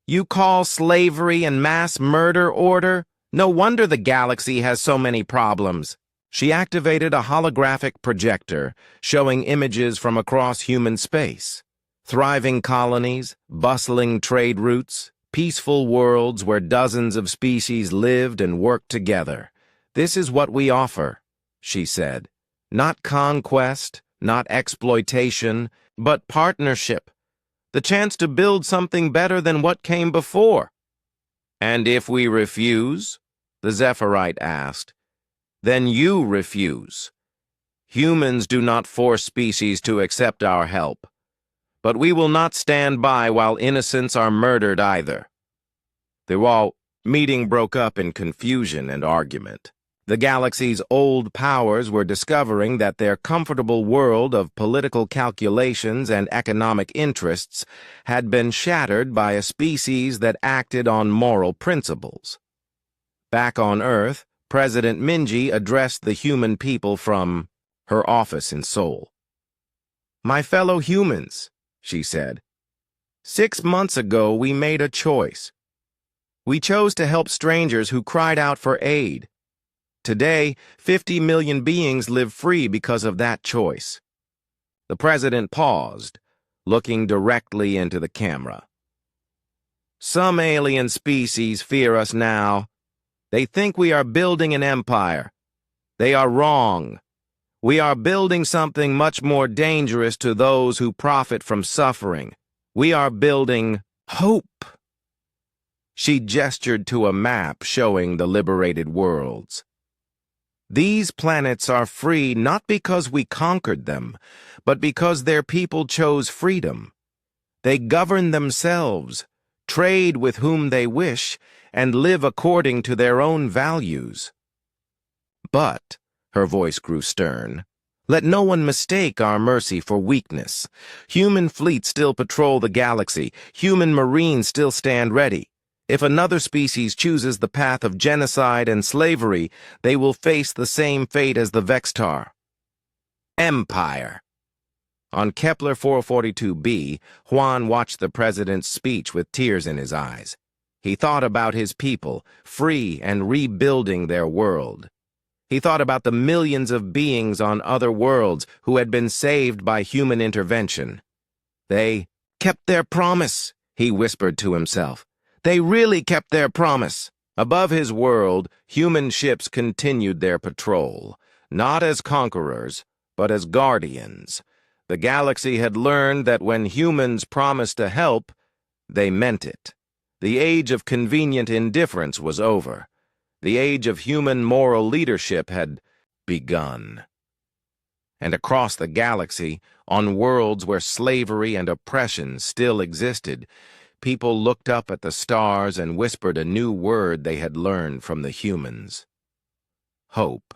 You call slavery and mass murder order? No wonder the galaxy has so many problems. She activated a holographic projector, showing images from across human space. Thriving colonies, bustling trade routes, peaceful worlds where dozens of species lived and worked together. This is what we offer, she said. Not conquest, not exploitation, but partnership. The chance to build something better than what came before. And if we refuse? The Zephyrite asked. Then you refuse. Humans do not force species to accept our help. But we will not stand by while innocents are murdered either. The meeting broke up in confusion and argument. The galaxy's old powers were discovering that their comfortable world of political calculations and economic interests had been shattered by a species that acted on moral principles. Back on Earth, President Minji addressed the human people from her office in Seoul. My fellow humans, she said, 6 months ago we made a choice. We chose to help strangers who cried out for aid. Today, 50 million beings live free because of that choice. The president paused, looking directly into the camera. Some alien species fear us now. They think we are building an empire. They are wrong. We are building something much more dangerous to those who profit from suffering. We are building hope. She gestured to a map showing the liberated worlds. These planets are free not because we conquered them, but because their people chose freedom. They govern themselves, trade with whom they wish, and live according to their own values. But, her voice grew stern, let no one mistake our mercy for weakness. Human fleets still patrol the galaxy. Human marines still stand ready. If another species chooses the path of genocide and slavery, they will face the same fate as the Vextar. Empire. On Kepler 442b, Juan watched the president's speech with tears in his eyes. He thought about his people, free and rebuilding their world. He thought about the millions of beings on other worlds who had been saved by human intervention. They kept their promise, he whispered to himself. They really kept their promise. Above his world, human ships continued their patrol, not as conquerors, but as guardians. The galaxy had learned that when humans promised to help, they meant it. The age of convenient indifference was over. The age of human moral leadership had begun. And across the galaxy, on worlds where slavery and oppression still existed, people looked up at the stars and whispered a new word they had learned from the humans. Hope.